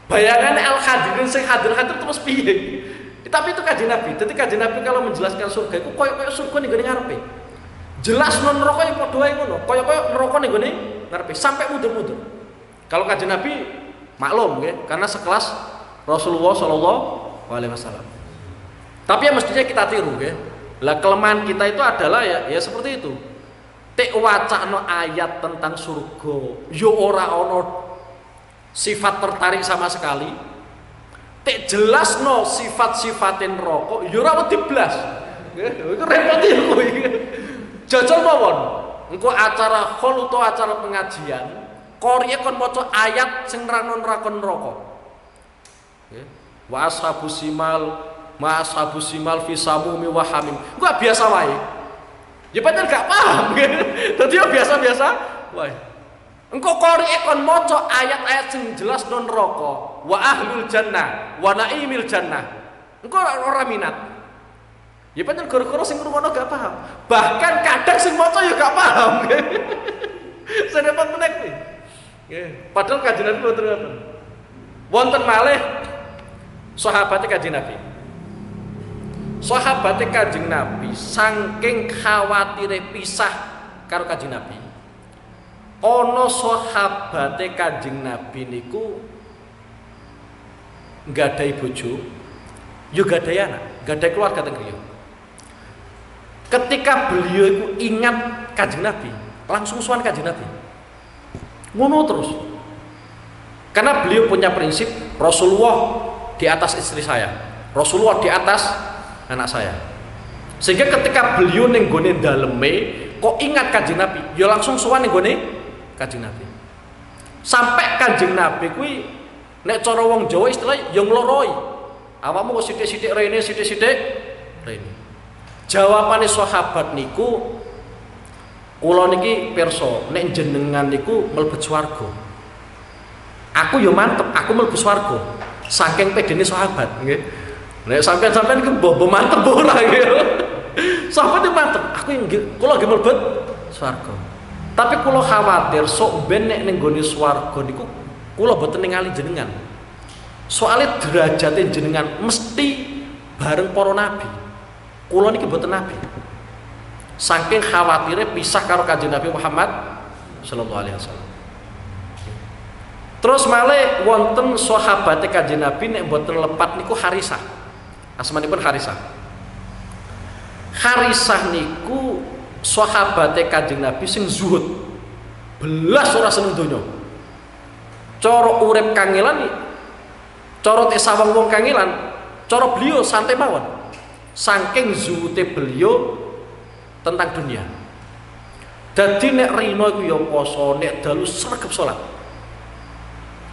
Speaker 2: Bayangan al-hadirin sing hadir-hadir terus piye? Tapi itu Kanjeng Nabi. Dadi Kanjeng Nabi kalau menjelaskan surga itu koyok-koyok surga ning gone ngarepe. Jelas non neraka ya padha wae ngono. Koyok-koyok neraka ning gone ngarepe sampai mundur-mundur. Kalau Kanjeng Nabi maklum nggih, karena sekelas Rasulullah sallallahu alaihi wasallam. Tapi ya mestinya kita tiru nggih. Lah kelemahan kita itu adalah ya seperti itu. Tek wacana ayat tentang surga yo ora ono sifat tertarik sama sekali. Tek jelasno sifat-sifatin neraka yo ora wedi blas. Iku repot iku. Jajal mawon. Engko acara khol utawa acara pengajian, korye kon maca ayat sing nerangno neraka. Nggih. Wa ashabus simal ma ashabus simal fi samumi wa hamim. Gua biasa wae. Ya pancen gak paham gitu. Dadi yo biasa-biasa wae. Engko korek kon maca ayat-ayat sing jelas non neraka, wa ahlul jannah, wa naimil jannah. Engko ora minat. Ya pancen gara-gara sing ngrungokno gak paham. Bahkan kadang sing maca yo gak paham. Sedepat menek iki. Nggih, padahal Kanjeng Nabi wonten. Wonten malih sahabat Kanjeng Nabi. Sahabat Kanjeng Nabi saking khawatire pisah karo Kanjeng Nabi. Ana sahabat Kanjeng Nabi niku nggadahi bojo, yo gadahi anak, gadahi keluarga teng griya. Ketika beliau itu ingat Kanjeng Nabi, langsung sowan Kanjeng Nabi. Ngono terus. Karena beliau punya prinsip Rasulullah di atas istri saya, Rasulullah di atas anak saya. Sehingga ketika beliau ning gone daleme kok ingat Kanjeng Nabi, ya langsung sowan ning gone Kanjeng Nabi. Sampai Kanjeng Nabi kuwi nek cara wong Jawa istilah ya ngloroi. Awakmu kok sithik-sithik rene, sithik-sithik rene. Jawabane sahabat niku, kula niki pirsa nek jenengan niku mlebet swarga. Aku ya mantep, aku mlebu swarga. Saking pedene sahabat nggih. Nek sampean-sampean iki mbok mantep ora nggih. Sahabat itu mantep, kula nggih mlebet swarga. Tapi kula khawatir sok ben nek ning gone swarga niku kula boten ningali jenengan. Soale derajate jenengan mesti bareng para nabi. Kula niki mboten nabi. Saking khawatire pisah karo Kanjeng Nabi Muhammad sallallahu alaihi wasallam. Terus malih wonten sahabate Kanjeng Nabi nek mboten lepat niku Harisah. Asmanipun Harisah. Harisah niku sahabate Kanjeng Nabi sing zuhud. Belas ora seneng donya. Cara urip kangelan, cara tek sawang wong kangelan, cara beliau santai mawon. Saking zuhude beliau tentang dunia. Dadi nek rino iku ya poso, nek dalu sregep salat.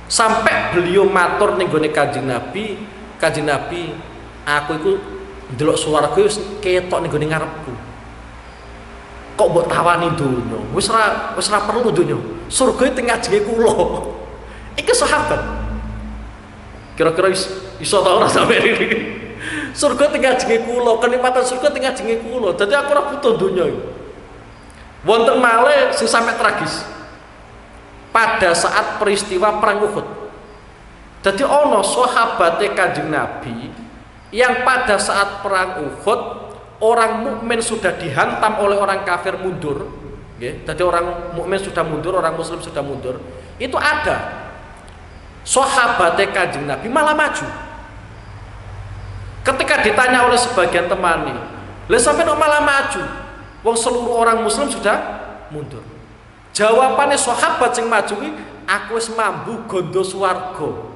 Speaker 2: Sampai beliau matur ning gone Kanjeng Nabi, aku iku ndelok swarga wis ketok ning gone ngarepku. Kok mbok tawani donya? Wis ora perlu donya. Surga teng ngajenge kula. Iki sahabat. Kira-kira iso ta ora sampe iki? Surga teng ngajenge kula, kenikmatan surga teng ngajenge kula. Dadi aku ora butuh donya iki. Wonten malih sing sampe tragis. Pada saat peristiwa perang Uhud. Jadi ono sahabate Kanjeng Nabi yang pada saat perang Uhud orang mukmin sudah dihantam oleh orang kafir mundur, nggih. Jadi orang mukmin sudah mundur, orang muslim sudah mundur. Itu ada sahabate Kanjeng Nabi malah maju. Ketika ditanya oleh sebagian temannya, "Lah sampai malah maju? Wong seluruh orang muslim sudah mundur." Jawabannya sahabat sing maju iki, aku wis mambu gondo swarga.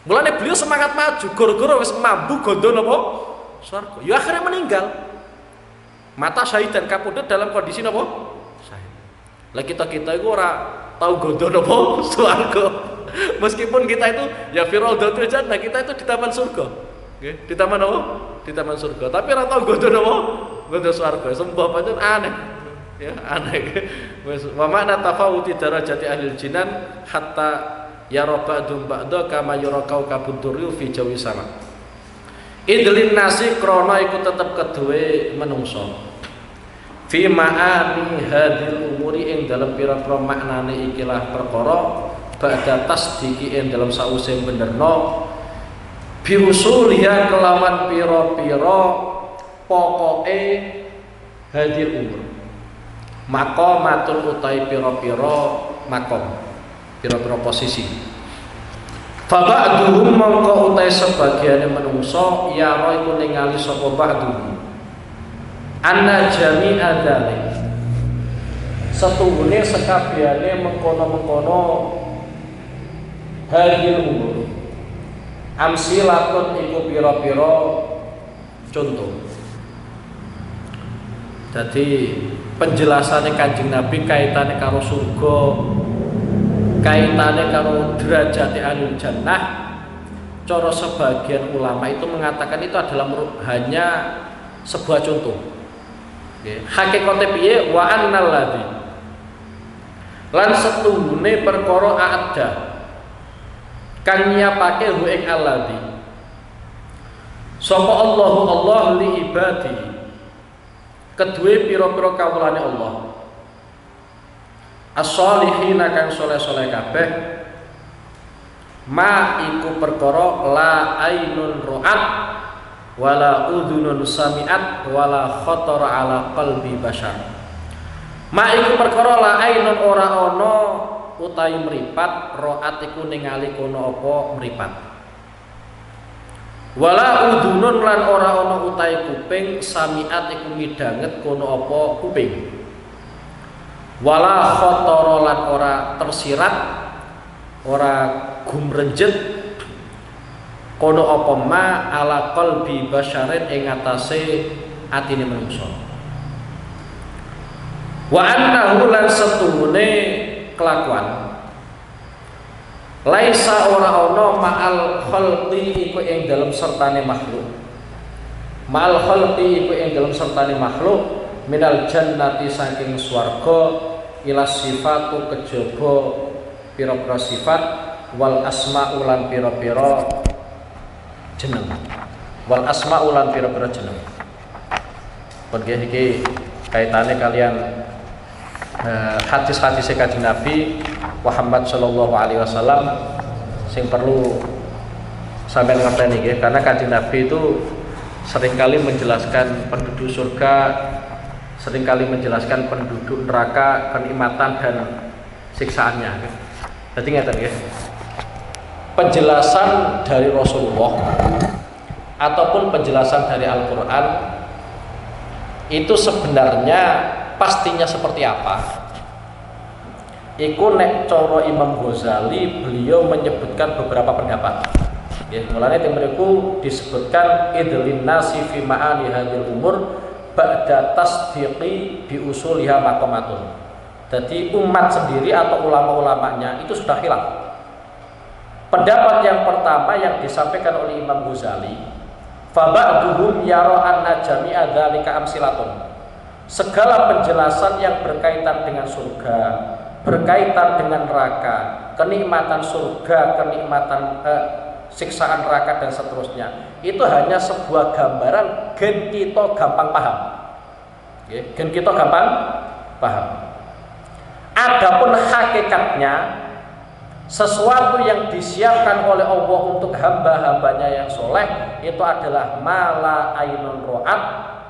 Speaker 2: Mulane beliau semangat maju, gara-gara wis mambu gondo napa? Swarga. Ya akhirnya meninggal. Mata syahid dan kapundhut dalam kondisi napa? Syahid. Lah kita itu ora tahu gondo napa? Swarga. Meskipun kita itu ya firaudatul jannah, kita itu di taman surga. Nggih, di taman apa? Di taman surga. Tapi ora tahu gondo napa? Gondo swarga. Sembah pancen aneh. Ya aneh. Wa ma'na tafawuti darajati ahlil jinan hatta yara ba'dum ba'da kama yara kaukabud durri fi jawi sama. Idlin nasi krana iku tetep keduwe menungso. Fi ma'ani hadil umuri ing dalem pira-pira maknane ikilah perkara ba'da tasdiki ing dalem sause benerno bi usuliha kelawan pira-pira pokoke hadil umur. Maqamatul utai pira-pira makom, pira-pira posisi. Fa ba'duhum mangko utai sebagiane manungsa ya ra iku ningali sapa ba'duhum. Anna jami'a dzalik. Setungune sekabehane mengkono-mengkono hadil umur. Amsilatun iku pira-pira contoh. Jadi penjelasannya Kanjeng Nabi kaitannya karo surga, kaitannya karo derajat ahlul jannah. Cara sebagian ulama itu mengatakan itu adalah hanya sebuah contoh. Hakikate piye? Wa annal ladzi lan setungune perkara ada kang nyiapake hu ing alladzi sapa Allah li ibadi kedue pira-pira kawulane Allah as-sholihin kang saleh-saleh kabeh ma iku perkara la ainun ru'at wala udhunun sami'at wala khatara ala qalbi bashar. Ma iku perkara la ainun ora ana utahi mripat ru'at iku ningali kono apa mripat. Wala udhunun lan ora ana utahe kuping samiat iku midanget kono apa kuping. Wala khatara lan ora tersirat ora gumrenjet kono apa ma ala qalbi basyarin ing atase atine manungsa. Wa annahu lan setune kelakuan laisa ora ana ma'al khalqi iku ing dalem sertane makhluk. Ma'al khalqi iku ing dalem sertane makhluk minal jannati saking swarga ila sifatu kejaba pira-pira sifat wal asma'u lan pira-pira jeneng. Wal asma'u lan pira-pira jeneng. Pun iki kaitane kalian hadis-hadis Kanjeng Nabi Muhammad sallallahu alaihi wasallam sing perlu sampai ngerti nih, karena Kanjeng Nabi itu seringkali menjelaskan penduduk surga, seringkali menjelaskan penduduk neraka, kenikmatan dan siksaannya. Jadi ngeten ya. Penjelasan dari Rasulullah ataupun penjelasan dari Al-Qur'an itu sebenarnya pastinya seperti apa? Iku nek coro Imam Ghazali, beliau menyebutkan beberapa pendapat. Ya, mulanya timriku disebutkan idlin nasi fi ma'ani hadil umur ba'da tasdiqi bi usuliha maqamatun. Jadi umat sendiri atau ulama-ulamanya itu sudah hilang. Pendapat yang pertama yang disampaikan oleh Imam Ghazali, fa ba'duhum yara anna jami'a dzalika amsilatun. Segala penjelasan yang berkaitan dengan surga, berkaitan dengan neraka, kenikmatan surga, kenikmatan siksaan neraka dan seterusnya, itu hanya sebuah gambaran gen kita gampang paham. Gen kita gampang paham. Adapun hakikatnya, sesuatu yang disiapkan oleh Allah untuk hamba-hambanya yang soleh itu adalah mala ainun ro'at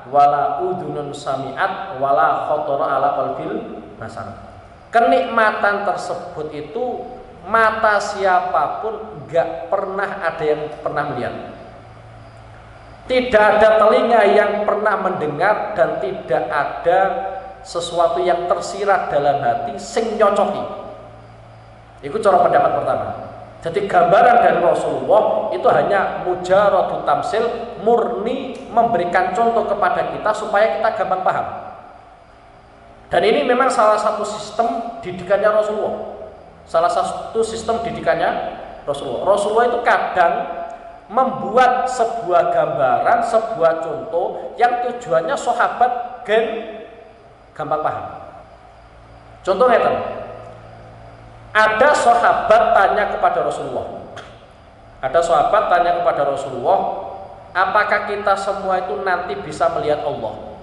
Speaker 2: wala udunun sami'at wala khotara ala qalbil basar. Kenikmatan tersebut itu mata siapapun gak pernah ada yang pernah melihat, tidak ada telinga yang pernah mendengar, dan tidak ada sesuatu yang tersirat dalam hati sing nyocoki. Itu cara pendapat pertama. Jadi gambaran dari Rasulullah itu hanya mujaradu tamsil, murni memberikan contoh kepada kita supaya kita gampang paham. Dan ini memang salah satu sistem didikannya Rasulullah. Salah satu sistem didikannya Rasulullah. Rasulullah itu kadang membuat sebuah gambaran, sebuah contoh yang tujuannya sahabat gampang paham. Contohnya itu, ada sahabat tanya kepada Rasulullah. Ada sahabat tanya kepada Rasulullah, apakah kita semua itu nanti bisa melihat Allah?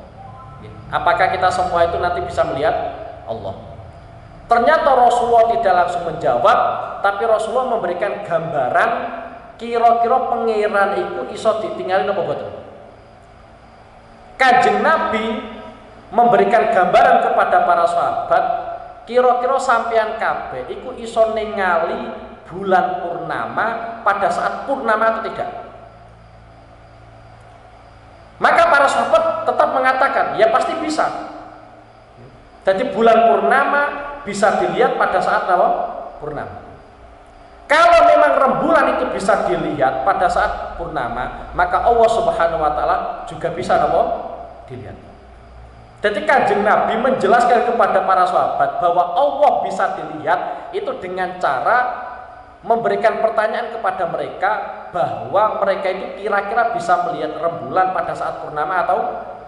Speaker 2: Apakah kita semua itu nanti bisa melihat Allah? Ternyata Rasulullah tidak langsung menjawab, tapi Rasulullah memberikan gambaran kira-kira pangeran itu iso ditinggalin apa boten. Kanjeng Nabi memberikan gambaran kepada para sahabat, kira-kira sampean kabeh iku iso ningali bulan purnama pada saat purnama atau tidak. Maka para sahabat tetap mengatakan, ya pasti bisa. Jadi bulan purnama bisa dilihat pada saat apa? Purnama. Kalau memang rembulan itu bisa dilihat pada saat purnama, maka Allah Subhanahu wa taala juga bisa apa? Dilihat. Jadi Kanjeng Nabi menjelaskan kepada para sahabat bahwa Allah bisa dilihat itu dengan cara memberikan pertanyaan kepada mereka bahwa mereka itu kira-kira bisa melihat rembulan pada saat purnama atau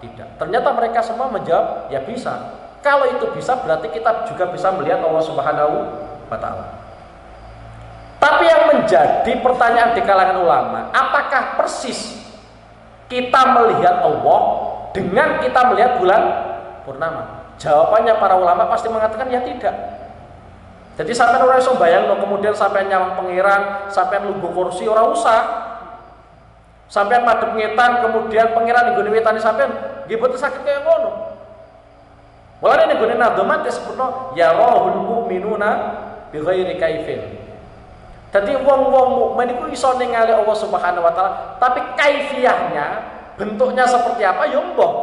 Speaker 2: tidak. Ternyata mereka semua menjawab, ya bisa. Kalau itu bisa, berarti kita juga bisa melihat Allah Subhanahu wa taala. Tapi yang menjadi pertanyaan di kalangan ulama, apakah persis kita melihat Allah dengan kita melihat bulan purnama? Jawabannya para ulama pasti mengatakan ya tidak. Jadi sampai ora iso bayangno kemudian sampai nyawang pangeran, sampai lungguh kursi ora usah. Sampai madhep ngetan kemudian pangeran nggone wetane sampean nggih boten saged kaya ngono. Mulane nek gone nadhamat disebutno ya rahul mu'minuna bi ghairi kaifin. Dadi wong-wong mukmin iku iso ningali Allah Subhanahu wa taala, tapi kaifiyahnya, bentuknya seperti apa ya mbah.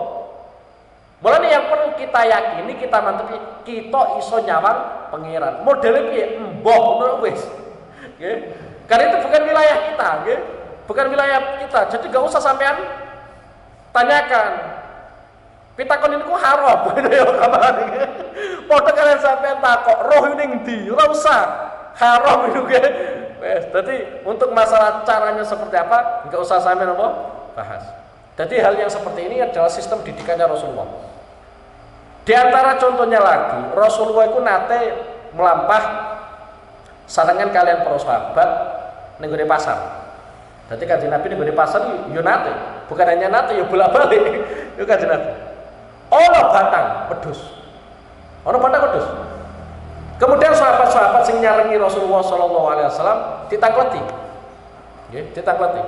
Speaker 2: Mulane yang perlu kita yakini, kita mantepi kita iso nyawang pangeran. Modele piye? Mbah ngono wis. Nggih. Karena itu bukan wilayah kita, nggih. Bukan wilayah kita. Jadi enggak usah sampean tanyakan. Pitakon niku haram ya kabar. Padha kalian sampean takok roh ning ndi? Ora usah. Haram itu nggih. Wes, dadi untuk masalah caranya seperti apa enggak usah sampean apa bahas. Jadi hal yang seperti ini adalah sistem didikannya Rasulullah. Di antara contohnya lagi, Rasulullah itu nate melampah sarangan kalian para sahabat ning gone pasar. Dadi Kanjeng Nabi ning gone pasar yo nate, bukan hanya nate yo bolak-balik. Yo Kanjeng Nabi. Ono batang pedus. Ono batang pedus. Kemudian sahabat-sahabat sing nyarengi Rasulullah sallallahu alaihi wasallam ditakleti. Nggih, ditakleti.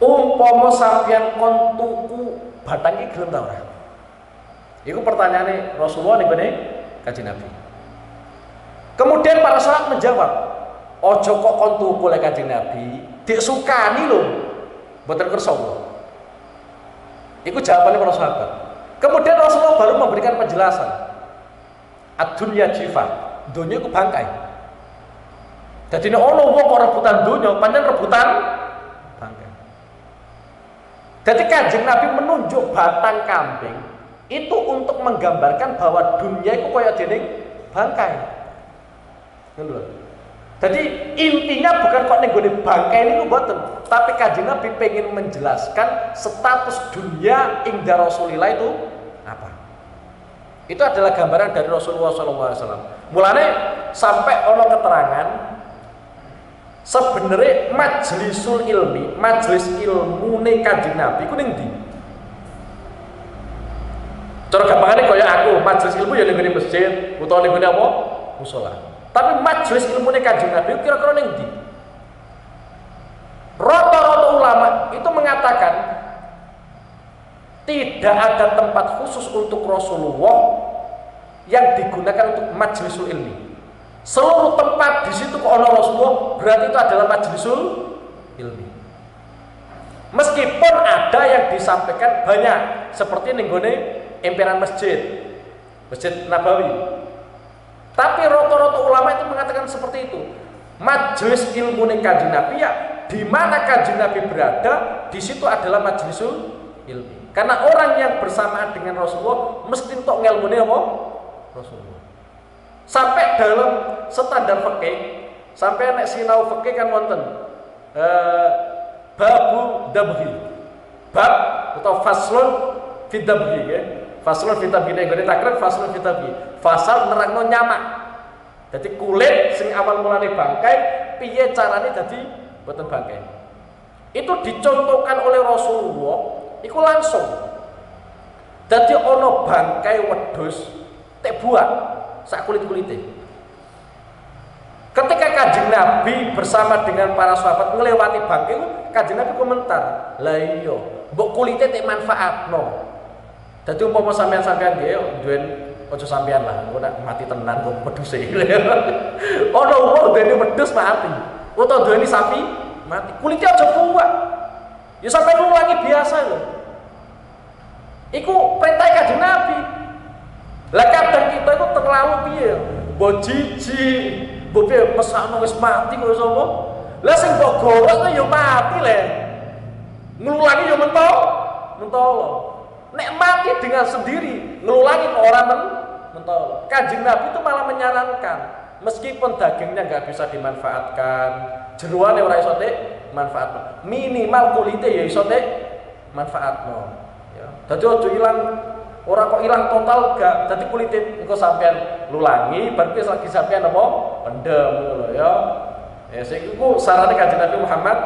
Speaker 2: Umpama sampeyan kon tuku bathang iki gelem ta ora? Iku pertanyaane Rasulullah ning gone Kanjeng Nabi. Kemudian para sahabat menjawab, ojo kok kon tuku oleh Kanjeng Nabi, dik sukani lho. Mboten kersa. Iku jawabannya para sahabat. Kemudian Rasulullah baru memberikan penjelasan. Ad-dunya jifah, dunya iku bangkai. Dadi nek ono wong kok rebutan dunya, pancen rebutan bangkai. Jadi Kanjeng Nabi menunjuk batang kambing itu untuk menggambarkan bahwa dunia itu kaya dening bangkai. Jadi intinya bukan kok ning gone bangkai niku mboten, tapi Kanjeng Nabi pengen menjelaskan status dunia inda Rasulillah itu apa. Itu adalah gambaran dari Rasulullah SAW. Mulane sampai ono keterangan sebenarnya majlisul ilmi, majelis ilmu ning Kanjeng Nabi ku ning ndi? Cara gampangane kaya aku, majelis ilmu ya ning ngene masjid utawa ning ngene apa? Musala. Tapi majelis ilmu ning Kanjeng Nabi kira-kira ning ndi? Rata-rata ulama itu mengatakan tidak ada tempat khusus untuk Rasulullah yang digunakan untuk majlisul ilmi. Seluruh tempat di situ kok ono Rasulullah, berarti itu adalah majlisul ilmi. Meskipun ada yang disampaikan banyak, seperti ning gone emperan masjid Nabawi. Tapi rata-rata ulama itu mengatakan seperti itu. Majelis ilmu ning Kanjeng Nabi ya, di mana Kanjeng Nabi berada, di situ adalah majlisul ilmi. Karena orang yang bersamaan dengan Rasulullah mesti entuk ngelmune apa? Rasulullah. Sampai dalam standar fikih, sampai nek sinau fikih kan wonten babu dabhi. Bab atau faslun fi dabhi ya. Faslun fi dabhi nek ngene takrib faslun fi dabhi. Fasal nerangno nyamak. Dadi kulit sing awal mulane bangkai, piye carane dadi boten bangkai. Itu dicontohkan oleh Rasulullah, iku langsung. Dadi ana bangkai wedhus tek buah sak kulit-kulite. Ketika Kanjeng Nabi bersama dengan para sahabat melewati bangkai, Kanjeng Nabi komentar, "Lah iya, mbok kulite tek manfaatno." Dadi umpama sampean nggih duwen aja sampean lah, engko nek mati tenan kok wedhuse. Ana wong duweni wedhus mati, utawa duweni sapi mati, kulite aja buak. Ya sampean ulangi biasa lho. Iku perintah Kanjeng Nabi. Lah kadang kita itu terlalu piye? Mbok jijik, mbok piye mesakno wis mati kok sapa? Lah sing mbok gorong ya mati le. Ngulangi ya mentolo. Nek mati dengan sendiri, ngulangi kok ora mentolo. Kanjeng Nabi itu malah menyarankan, meskipun dagingnya enggak bisa dimanfaatkan, jeroane ora iso manfaat. Minimal kulite ya iso manfaatno. Ya. Dadi aja ilang. Orang kok hilang total gak, jadi kulitnya engko sampean lulangi, berarti lagi sampean apa? Pendem ngono ya. Ya iku sarane Kanjeng Nabi Muhammad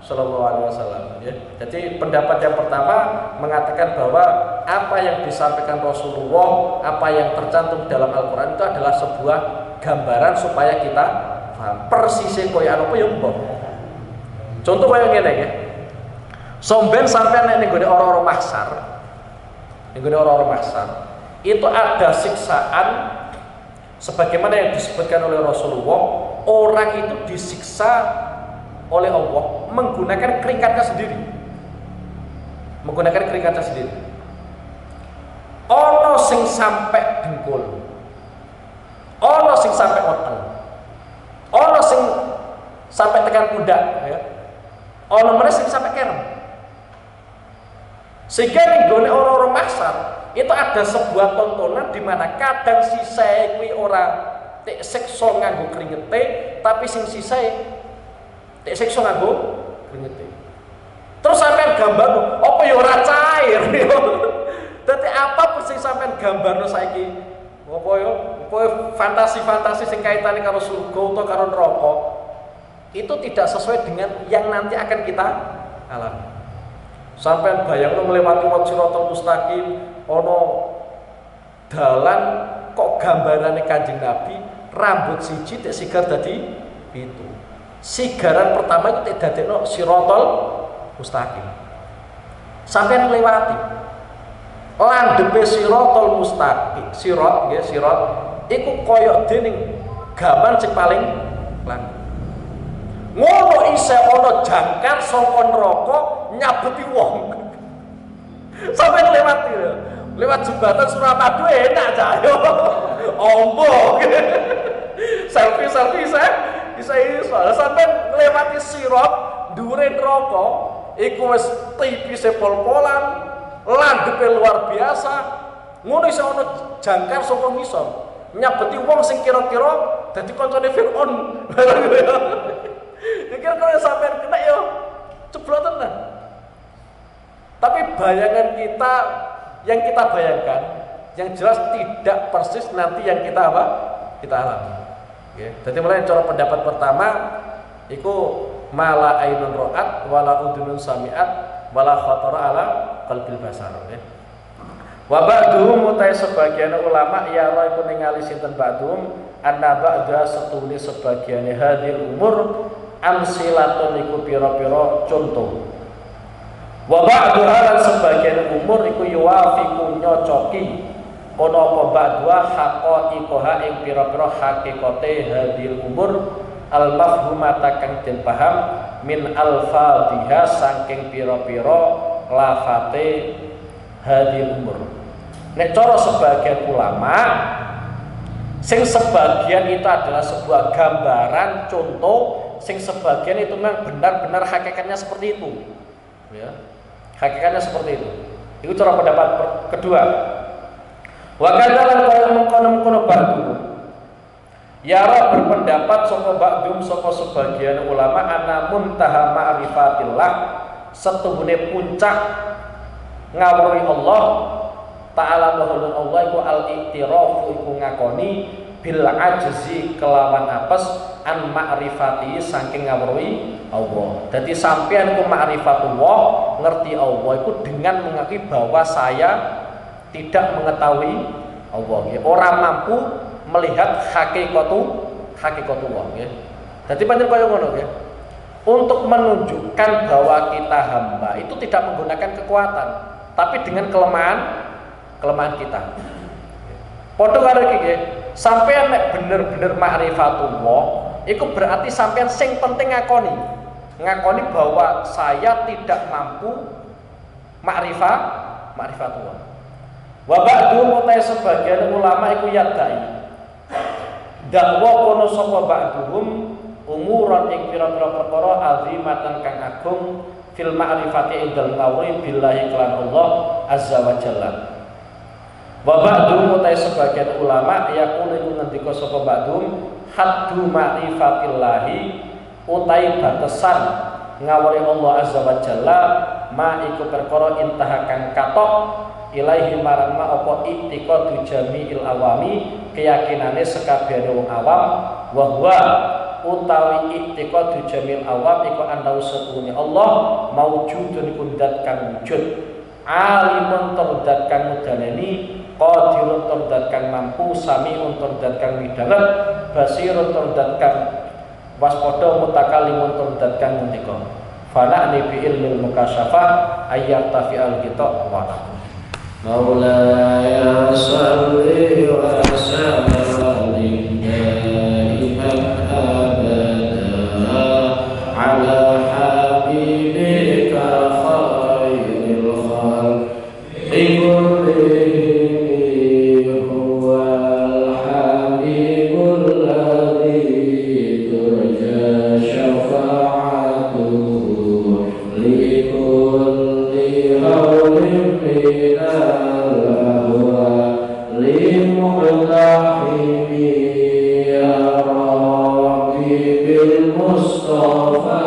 Speaker 2: sallallahu alaihi wasallam ya. Jadi pendapat yang pertama mengatakan bahwa apa yang disampaikan Rasulullah, apa yang tercantum dalam Al-Qur'an itu adalah sebuah gambaran supaya kita paham persisnya koyo apa ya mbok. Contoh koyo ngene ya. Somben sampean nek nggone orang-orang mahsyar, orang-orang mahsyar itu ada siksaan sebagaimana yang disebutkan oleh Rasulullah. Orang itu disiksa oleh Allah menggunakan keringkatnya sendiri. Ono sing sampai dengkul, ono sing sampai weteng, ono sing sampai tekan pundak ya. Ono meneh sing sampai kerem. Sehingga ning gone orang-orang mahsyar itu ada sebuah tontonan di mana kadang sisae kuwi ora tek siksa nganggo kringete, tapi sing sisae tek siksa nganggo kringete. Terus sampean gambar apa ya ora cair. Dadi apa persis sampean gambarno saiki? Apa ya? Apa fantasi-fantasi sing kaitane karo surga utawa karo neraka itu tidak sesuai dengan yang nanti akan kita alami. Sampai bayangno melewati Siratal Mustaqim, ono dalan kok gambarane Kanjeng Nabi, rambut siji tek sigar dadi pitu. Sigaran pertama itu tidak dadekno sirotol mustaqim. Sampeyan ngliwati landhepe sirotol mustaqim, sirot nggih, sirot iku koyok dening gaman sing paling lan. Ngono isih ana jangkar saka neraka nyabuti wong. Sampeyan ngliwati lewat jembatan Suramadu enak aja. Ombo. Selfie bisa sampai ngelewati sirop dhuwure neraka iku wis tipise pol-polan landhepe luar biasa ngono iso ana jangkar saka ngisor nyabeti wong sing kira-kira dadi kancane Firaun. Kira-kira sampean kena yo ceblok tenan. Tapi bayangan kita yang kita bayangkan yang jelas tidak persis nanti yang kita apa? Kita alami. Okay. Jadi mulai cara pendapat pertama iku mala ainun ra'at wala udunun sami'at wala khatara ala qalbil basar. Okay. Wa ba'duhum utai sebagian ulama ya ra iku ningali sinten ba'duhum anna ba'da setune sebagian hadil umur amsilatun iku pira-pira contoh. Wa ba'duha lan sebagian umur iku yuwafiqu nyocoki kono apa ba'dua haqaiqaha ing pira-pira hakikate hadil umur al mafhumata kang den paham min alfadhiha saking pira-pira lafate hadil umur. Nek cara sebagian ulama sing sebagian itu adalah sebuah gambaran contoh, sing sebagian itu memang benar-benar hakikatnya seperti itu. Ya. Hakikatnya seperti itu. Itu cara pendapat kedua. Wa kadzalan kaya mengkono-mengkono ba'du. Yara berpendapat saka ba'dum saka sebagian ulama ana muntaha ma'rifatillah setuhune puncak ngawruhi Allah ta'ala bahwa Allah iku al-iqtirafu iku ngakoni bil ajzi kelawan apes an ma'rifati saking ngawruhi Allah. Jadi sampean ku ma'rifatullah ngerti Allah iku dengan mengakui bahwa saya tidak mengetahui Allah, ya. Orang mampu melihat hakikatullah, ya. Jadi pancen kaya ngono, ya. Untuk menunjukkan bahwa kita hamba itu tidak menggunakan kekuatan, tapi dengan kelemahan kita. Padha karo iki, sampean nek bener-bener ma'rifatullah, itu berarti sampean sing penting ngakoni bahwa saya tidak mampu ma'rifatullah. Wa ba'du mutai sebagian ulama iku yadai dakwa kono sapa ba'duhum umuran ing pira-pira perkara azimatan kang agung fil ma'rifati indal ngawri billahi kelan Allah azza wa jalla. Wa ba'du mutai sebagian ulama yaqulu iku ngendika sapa ba'dum haddu ma'rifatillahi utai batasan ngawri Allah azza wa jalla ma iku perkara intahakan katok ilaihi marang ma apa i'tiqadu jami'il awami keyakinane sekabehane wong awam wa huwa utawi i'tiqadu jami'il awam iku ana usune Allah maujudun kundat kang wujud alimun terdat kang mudanani qadirun terdat kang mampu sami'un terdat kang midanget basirun terdat kang waspada mutakalimun terdat kang ngendika fana ni bi ilmil mukasyafah ayyat tafi'al kita wa
Speaker 1: مولاي صل وسلم دائما أبدا على حبيبك خير الخلق كلهم هو الحبيب الذي ترجى شفاعته لكل هول من يا ربي بالمصطفى